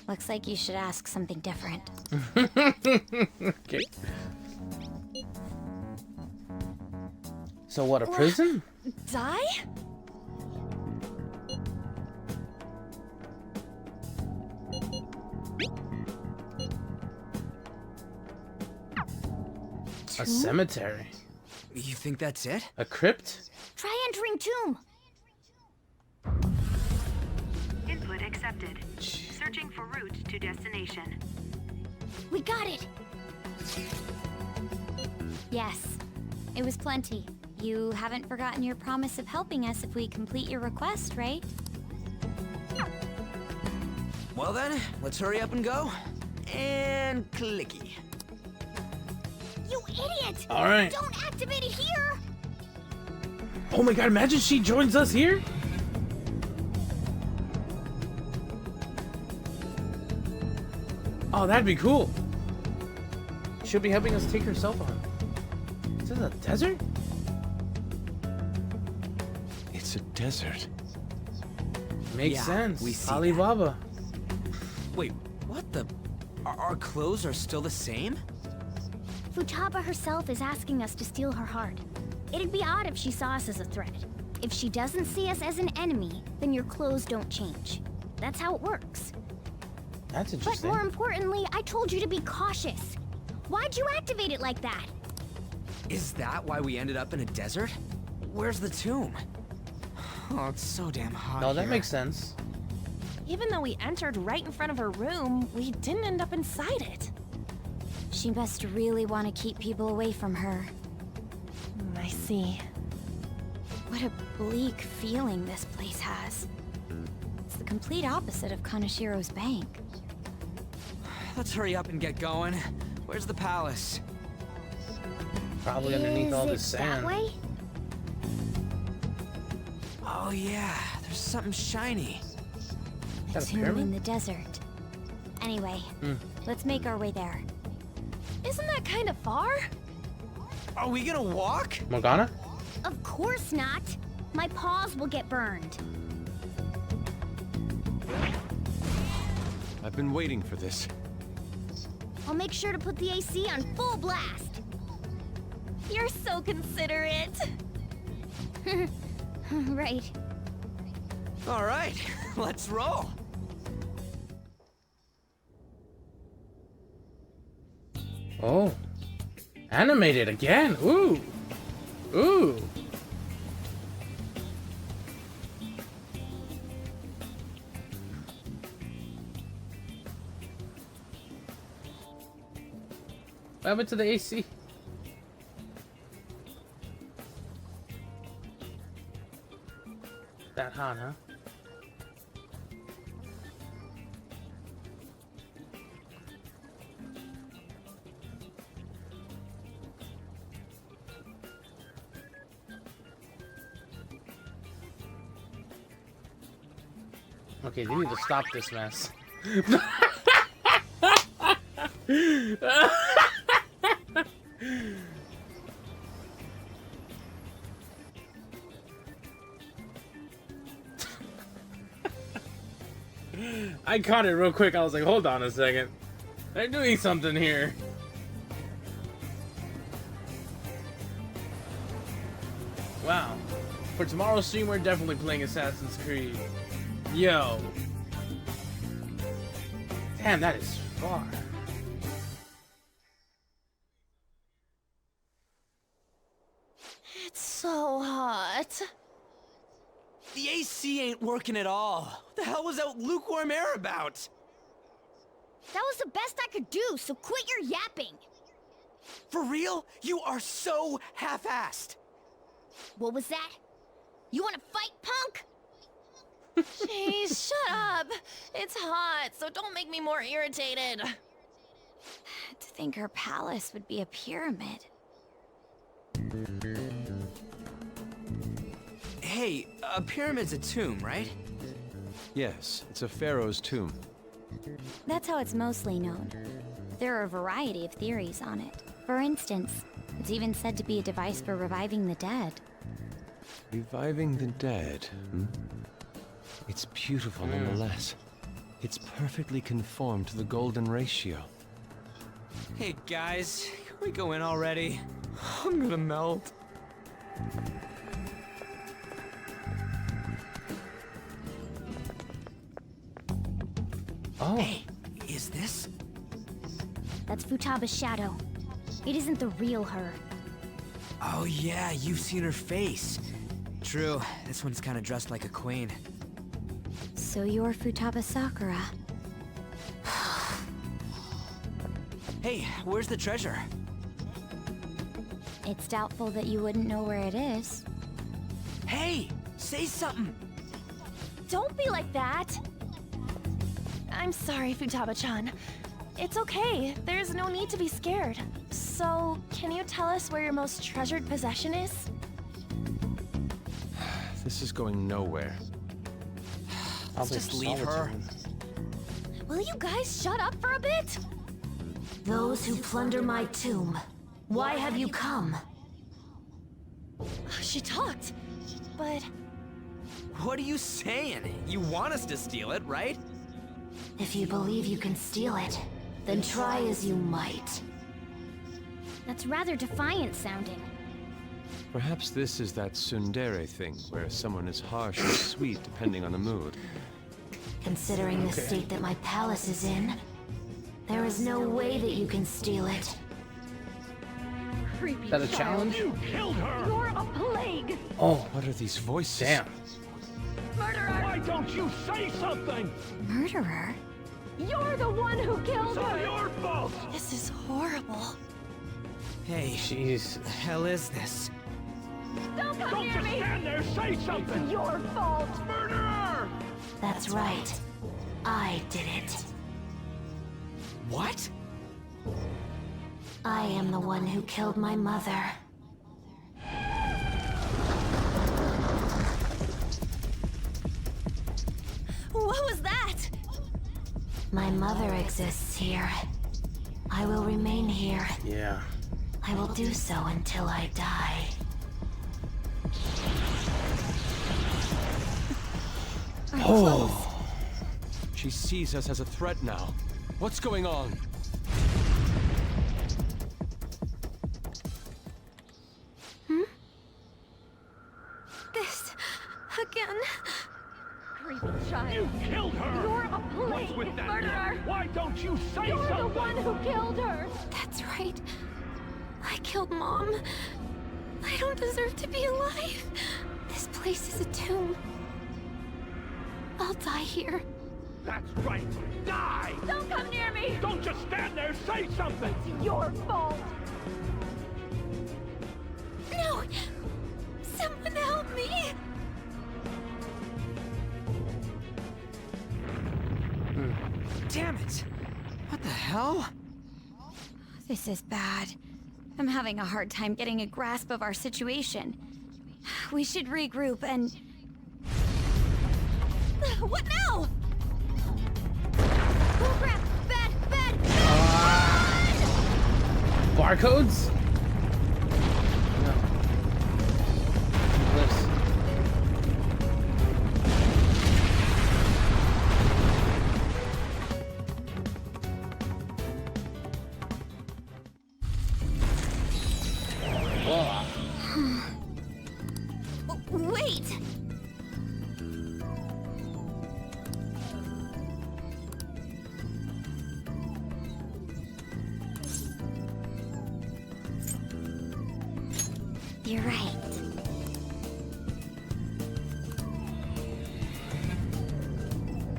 Looks like you should ask something different. Okay. So what, a prison? Die? A cemetery? You think that's it? A crypt? Try entering tomb. Input accepted. Searching for route to destination. We got it. Yes, it was plenty. You haven't forgotten your promise of helping us if we complete your request, right? Well then, let's hurry up and go. And clicky. You idiot! All right. Don't activate it here! Oh my god, imagine she joins us here? Oh, that'd be cool. She'll be helping us take her cell phone. Is this a desert? It's a desert. Makes Yeah, sense. we see Alibaba. Wait, what the? Our clothes are still the same? Futaba herself is asking us to steal her heart. It'd be odd if she saw us as a threat. If she doesn't see us as an enemy, then your clothes don't change. That's how it works. That's But interesting. more importantly, I told you to be cautious. Why'd you activate it like that? Is that why we ended up in a desert? Where's the tomb? Oh, it's so damn hot No, that here. makes sense. Even though we entered right in front of her room, we didn't end up inside it. She must really want to keep people away from her. I see. What a bleak feeling this place has. It's the complete opposite of Kanashiro's bank. Let's hurry up and get going. Where's the palace? Probably underneath all Is this it sand. that way? Oh yeah, there's something shiny. A Got a tomb in pyramid? the desert. Anyway, let's make our way there. Isn't that kind of far? Are we gonna walk? Morgana? Of course not. My paws will get burned. I've been waiting for this. I'll make sure to put the AC on full blast. You're so considerate. Right. All right, let's roll. Oh. Animated again. Ooh. Ooh. What happened to the AC? That hot, huh? Okay, they need to stop this mess. I caught it real quick. I was like, hold on a second. They're doing something here. Wow. For tomorrow's stream, we're definitely playing Assassin's Creed. Yo. Damn, that is far. It's so hot. The AC ain't working at all. What the hell was that lukewarm air about? That was the best I could do, so quit your yapping. For real? You are so half-assed. What was that? You want to fight, punk? Jeez, shut up. It's hot, so don't make me more irritated. To think her palace would be a pyramid. Hey, a pyramid's a tomb, right? Yes, it's a pharaoh's tomb. That's how it's mostly known. There are a variety of theories on it. For instance, it's even said to be a device for reviving the dead. Reviving the dead, hmm? It's beautiful nonetheless. It's perfectly conformed to the golden ratio. Hey guys, can we go in already? I'm gonna melt. Oh. Hey, is this? That's Futaba's shadow. It isn't the real her. Oh yeah, you've seen her face. True, this one's kind of dressed like a queen. So you're Futaba Sakura. Hey, where's the treasure? It's doubtful that you wouldn't know where it is. Hey, say something. Don't be like that. I'm sorry, Futaba-chan. It's okay. There's no need to be scared. So, can you tell us where your most treasured possession is? This is going nowhere. Let's just leave her. Will you guys shut up for a bit? Those who plunder my tomb, why have you come? She talked, but... What are you saying? You want us to steal it, right? If you believe you can steal it, then try as you might. That's rather defiant sounding. Perhaps this is that tsundere thing, where someone is harsh or sweet depending on the mood. Considering the state that my palace is in, there is no way that you can steal it. Is that a challenge? You killed her! You're a plague! Oh, What are these voices? damn. Murderer! Why don't you say something? Murderer? You're the one who killed It's all her! your fault! This is horrible. Hey, Jeez. the hell is this? Don't come Don't near just me! stand there, say something! It's your fault! Murderer! That's right. I did it. What? I am the one who killed my mother. mother exists here, I will remain here. Yeah. I will do so until I die. Oh. She sees us as a threat now. What's going on? This again. Creepy child. You killed her! You're a What's with blatant that murderer. look? Why don't you say You're something? the one who killed her. That's right. I killed Mom. I don't deserve to be alive. This place is a tomb. I'll die here. That's right. Die! Don't come near me. Don't just stand there. Say something. It's your fault. No! Someone help me! Damn it! What the hell? This is bad. I'm having a hard time getting a grasp of our situation. We should regroup and... What now? Oh crap! Bad! Barcodes? No. Glyphs. Wait! You're right.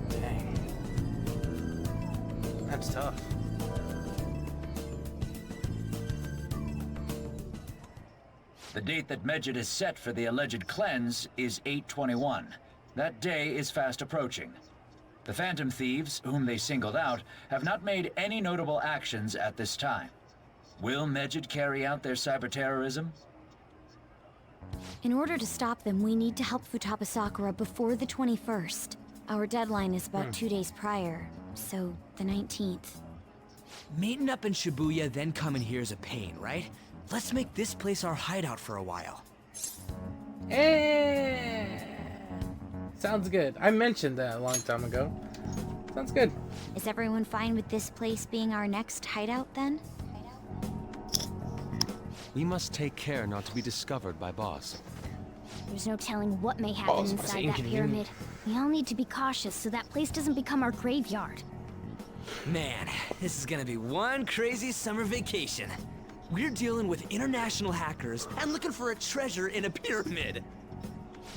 Dang. That's tough. The date that Medjed is set for the alleged cleanse is 8/21. That day is fast approaching. The Phantom Thieves, whom they singled out, have not made any notable actions at this time. Will Medjed carry out their cyber-terrorism? In order to stop them, we need to help Futaba Sakura before the 21st. Our deadline is about 2 days prior, so the 19th. Meeting up in Shibuya, then coming here is a pain, right? Let's make this place our hideout for a while. Sounds good. I mentioned that a long time ago. Sounds good. Is everyone fine with this place being our next hideout then? We must take care not to be discovered by Boss. There's no telling what may happen inside that pyramid. We all need to be cautious so that place doesn't become our graveyard. Man, this is gonna be one crazy summer vacation. We're dealing with international hackers and looking for a treasure in a pyramid.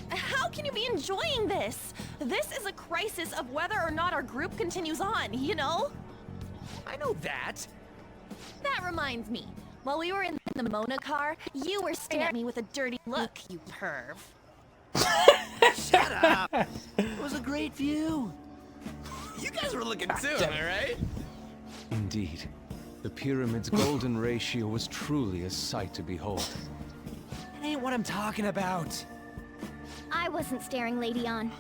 How can you be enjoying this? This is a crisis of whether or not our group continues on, you know? I know that. That reminds me. While we were in the Mona car, you were staring at me with a dirty look, you perv. Shut up! It was a great view. You guys were looking too, am I right? Indeed. The pyramid's golden ratio was truly a sight to behold. That ain't what I'm talking about. I wasn't staring Lady On.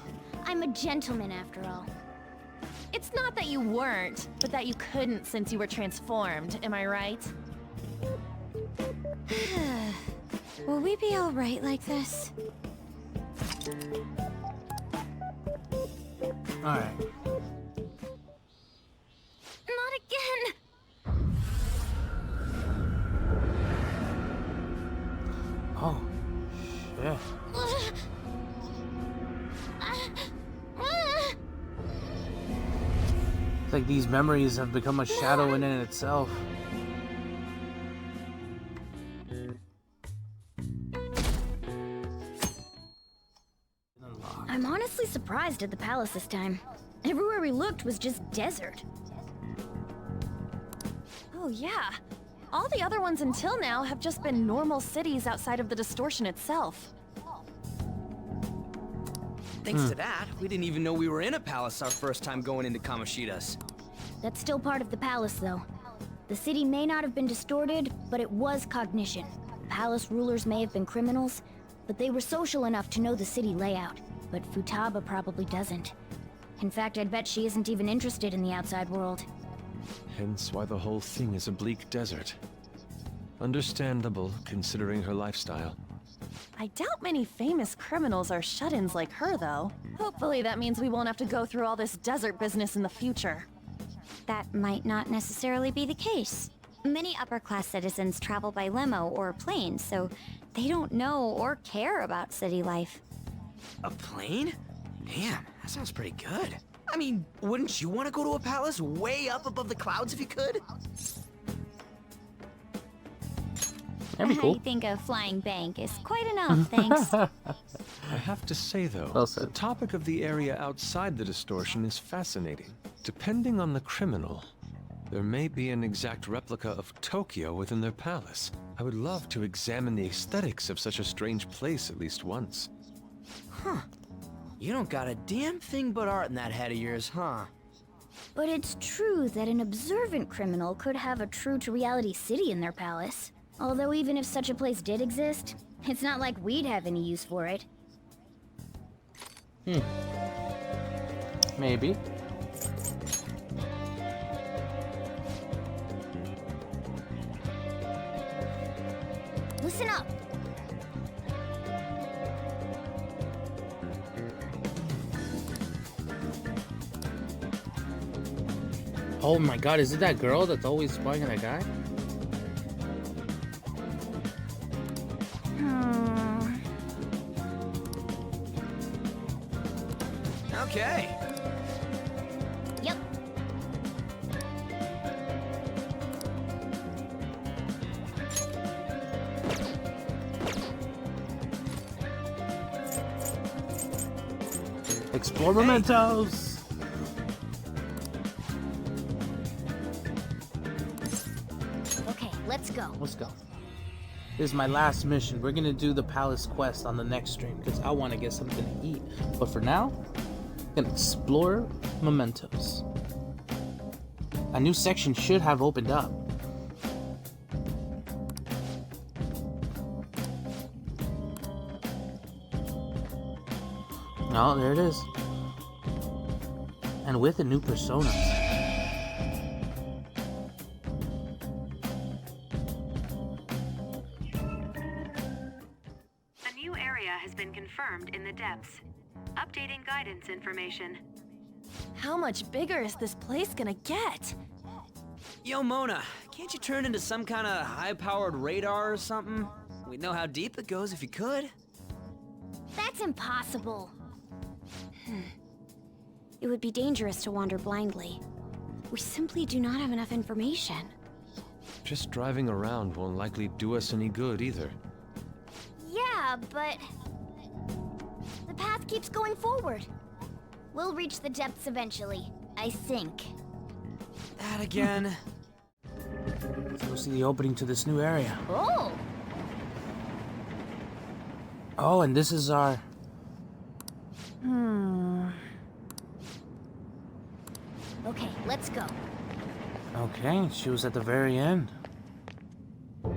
I'm a gentleman after all. It's not that you weren't, but that you couldn't since you were transformed, am I right? Will we be alright like this? Alright. Not again! Oh, shit. It's like these memories have become a shadow in and itself. I'm honestly surprised at the palace this time. Everywhere we looked was just desert. Oh yeah. All the other ones until now have just been normal cities outside of the distortion itself. Thanks to that, we didn't even know we were in a palace our first time going into Kamoshida's. That's still part of the palace, though. The city may not have been distorted, but it was cognition. Palace rulers may have been criminals, but they were social enough to know the city layout. But Futaba probably doesn't. In fact, I'd bet she isn't even interested in the outside world. Hence why the whole thing is a bleak desert. Understandable, considering her lifestyle. I doubt many famous criminals are shut-ins like her, though. Hopefully that means we won't have to go through all this desert business in the future. That might not necessarily be the case. Many upper-class citizens travel by limo or plane, so they don't know or care about city life. A plane? Damn, that sounds pretty good. I mean, wouldn't you want to go to a palace way up above the clouds if you could? That'd be cool. I think a flying bank is quite enough, thanks. I have to say, though, Well said. the topic of the area outside the distortion is fascinating. Depending on the criminal, there may be an exact replica of Tokyo within their palace. I would love to examine the aesthetics of such a strange place at least once. Huh. You don't got a damn thing but art in that head of yours, huh? But it's true that an observant criminal could have a true-to-reality city in their palace. Although even if such a place did exist, it's not like we'd have any use for it. Maybe. Listen up! Oh my god, is it that girl that's always spying on that guy? Okay. Yep. Explore Momentos! Okay, let's go. Let's go. This is my last mission. We're gonna do the palace quest on the next stream because I want to get something to eat. But for now, I'm gonna explore Momentos. A new section should have opened up. Oh, there it is. And with a new persona. A new area has been confirmed in the depths. Updating guidance information. How much bigger is this place gonna get? Yo, Mona, can't you turn into some kind of high-powered radar or something? We'd know how deep it goes if you could. That's impossible. It would be dangerous to wander blindly. We simply do not have enough information. Just driving around won't likely do us any good either. Yeah, but... the path keeps going forward. We'll reach the depths eventually, I think. That again. Let's go see the opening to this new area. Oh! Oh, and this is our... Okay, let's go. Okay, she was at the very end.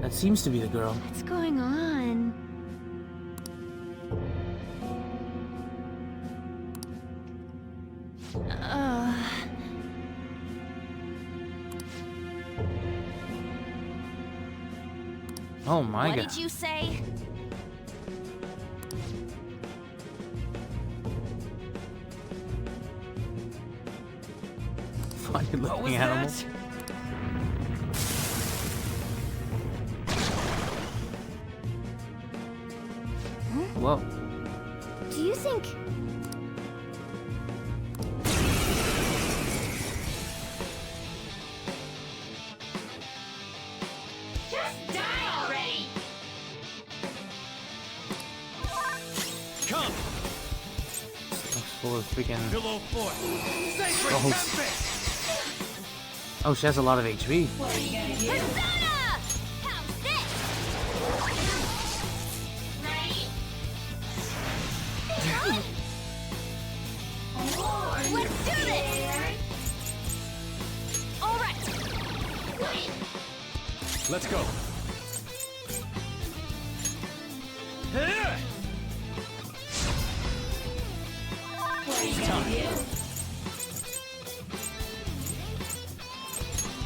That seems to be the girl. What's going on? Oh my god. What did you say? Funny looking animal. Whoa. Do you think... Just die already! Come! Full of freaking... Pillow fort. Oh. Oh, she has a lot of HP. What are you gonna do? Persona! How's this? Ready? Let's do this! All right. Let's go. What are you gonna do?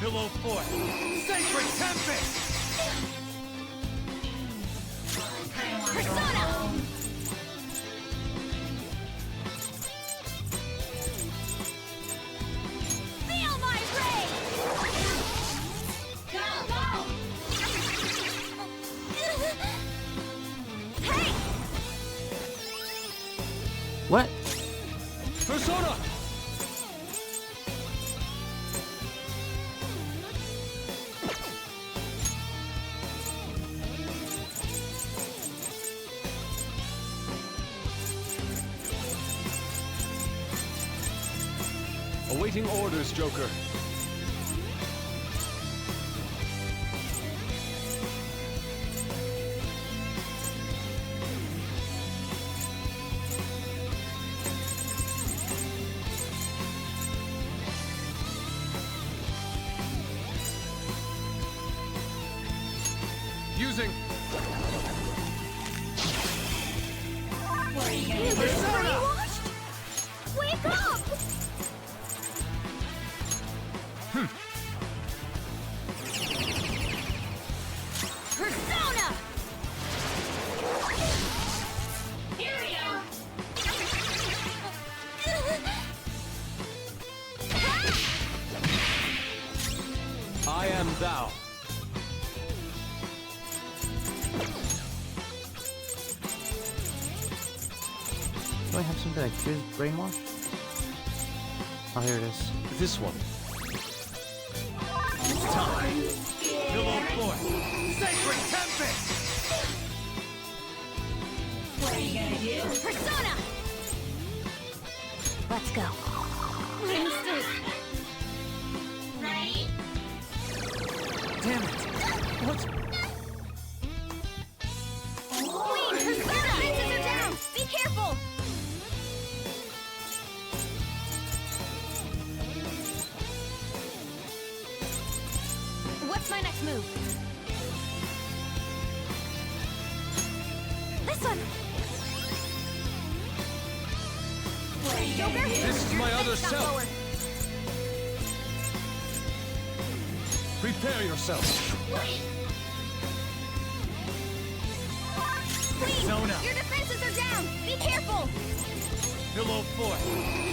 Pillow Fort! Sacred Tempest! Persona! Feel my rage! Go, go! Hey! What? Persona! Awaiting orders, Joker. Using. Persona! Wake up! Persona! Heya! I am thou. Do I have something that cures brainwash? Oh, here it is. This one. It's time! Pillow Fort! Sacred Tempest! What are you gonna do? Persona! Let's go. Ready? Damn it! What? Queen, Persona! Fences are down! Be careful! What's my next move? This one! Joker? This is my other Fence got self. lower. Prepare yourself. Queen, Persona. your defenses are down! Be careful! Pillow Fort!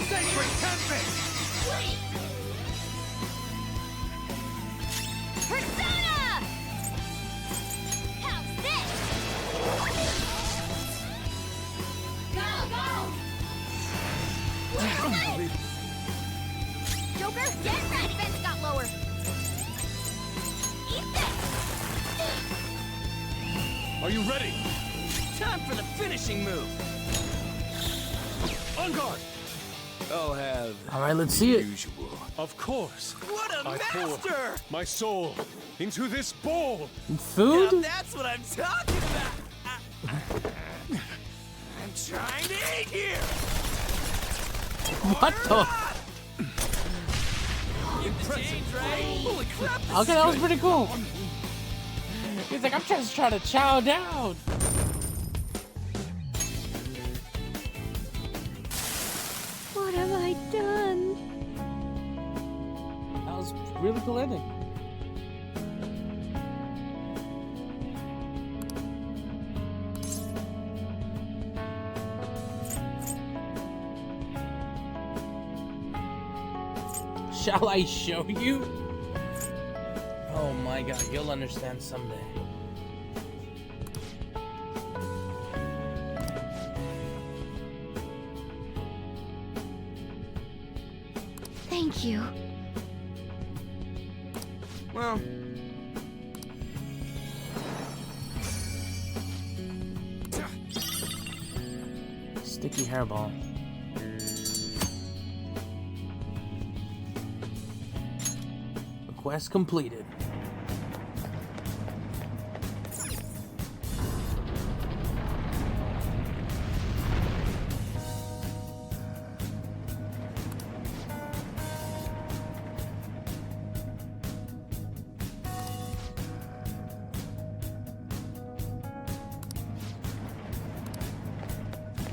Sacred Tempest! Persona! How's this? Go, go! Joker, get that fence got lower. Eat this! Are you ready? Time for the finishing move. On guard. I'll have All right, let's see it. usual. Of course. What a I pour master! my soul into this bowl. Food? Now that's what I'm talking about. I'm trying to eat here. What the? Impressive, right? Holy crap! This Okay, is that was good. pretty cool. He's like, I'm just trying to chow down. What have I done? That was really cool ending. Shall I show you? Oh my god, you'll understand someday. Thank you. Well, Sticky hairball. Quest completed.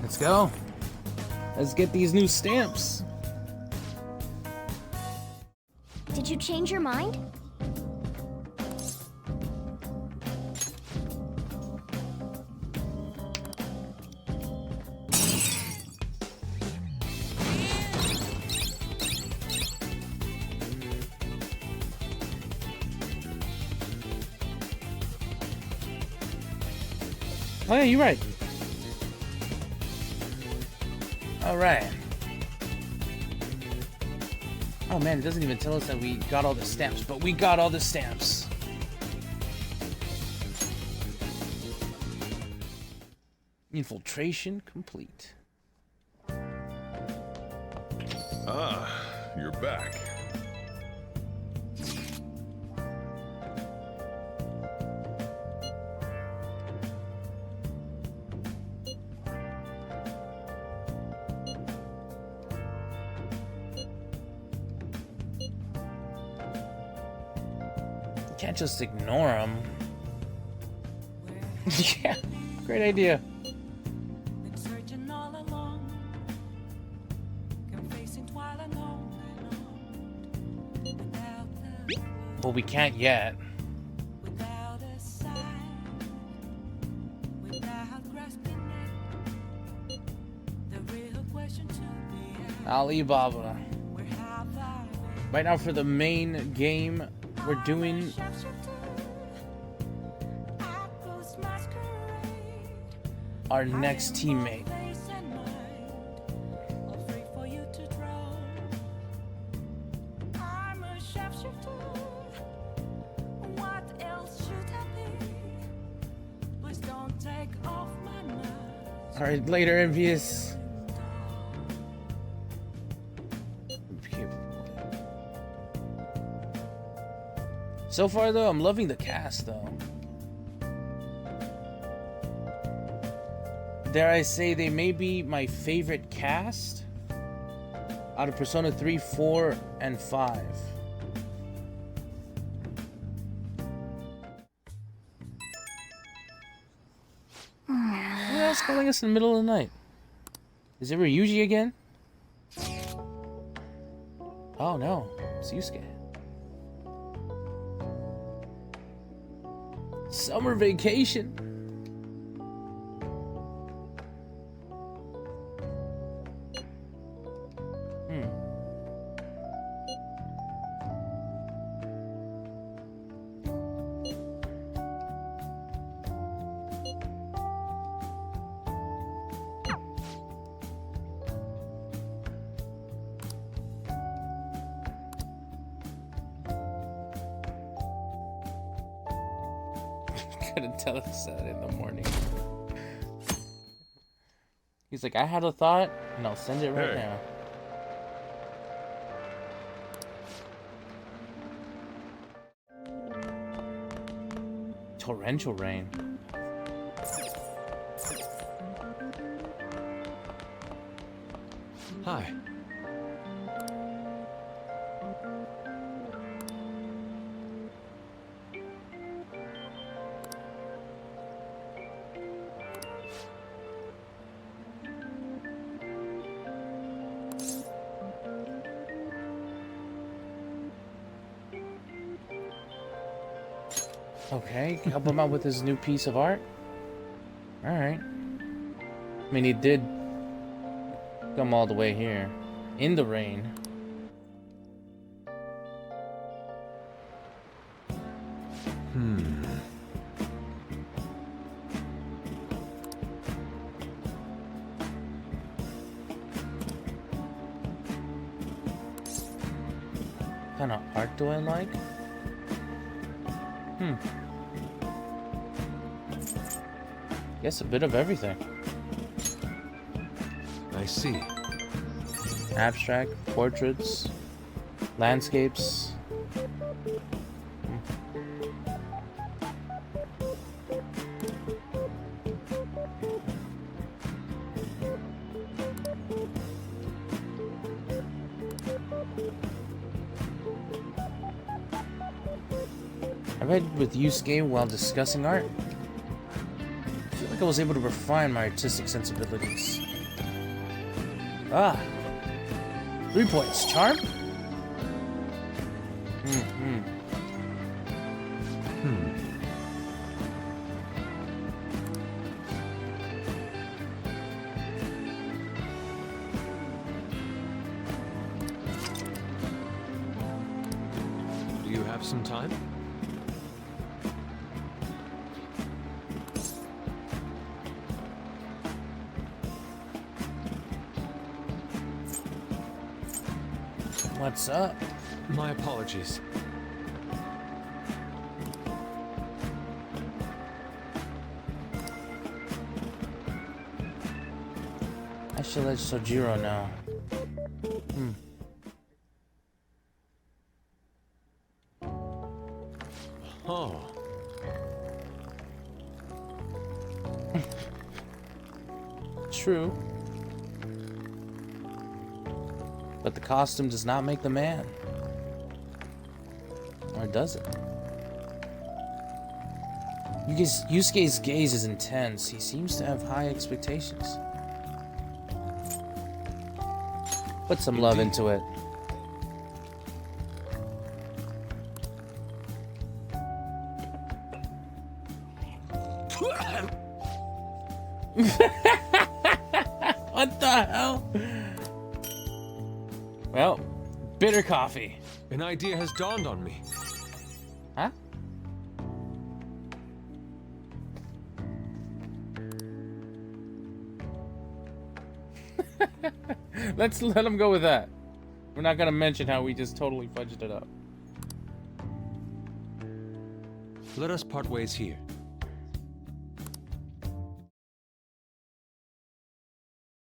Let's go. Let's get these new stamps. Did Did you change your mind? Oh yeah, you're right. Alright. Oh man, it doesn't even tell us that we got all the stamps, but we got all the stamps. Infiltration complete. Ah, you're back. Can't just ignore him. Yeah, great idea. Well, we can't yet. Alibaba. Right now for the main game, we're doing our next teammate. Alright, later, envious. So far, though, I'm loving the cast, though. Dare I say they may be my favorite cast out of Persona 3, 4, and 5. Who else calling us in the middle of the night? Is it Ryuji again? Oh no, it's Yusuke. Summer vacation. Couldn't tell us that in the morning. He's like, I had a thought, and I'll send it right now. Torrential rain. Hi. Okay, help him out with his new piece of art. Alright. I mean, he did come all the way here. In the rain. What kind of art do I like? Guess a bit of everything. I see. Abstract, portraits, landscapes. I read with Yusuke while discussing art. I feel like I was able to refine my artistic sensibilities. Ah! 3 points. Charm? have some time? What's up? My apologies. I should let Sojiro know. Oh. True. But the costume does not make the man. Or does it? Yusuke's gaze is intense. He seems to have high expectations. Put some love into it. What the hell? Well, bitter coffee. An idea has dawned on me. Huh? Let's let him go with that. We're not gonna mention how we just totally fudged it up. Let us part ways here.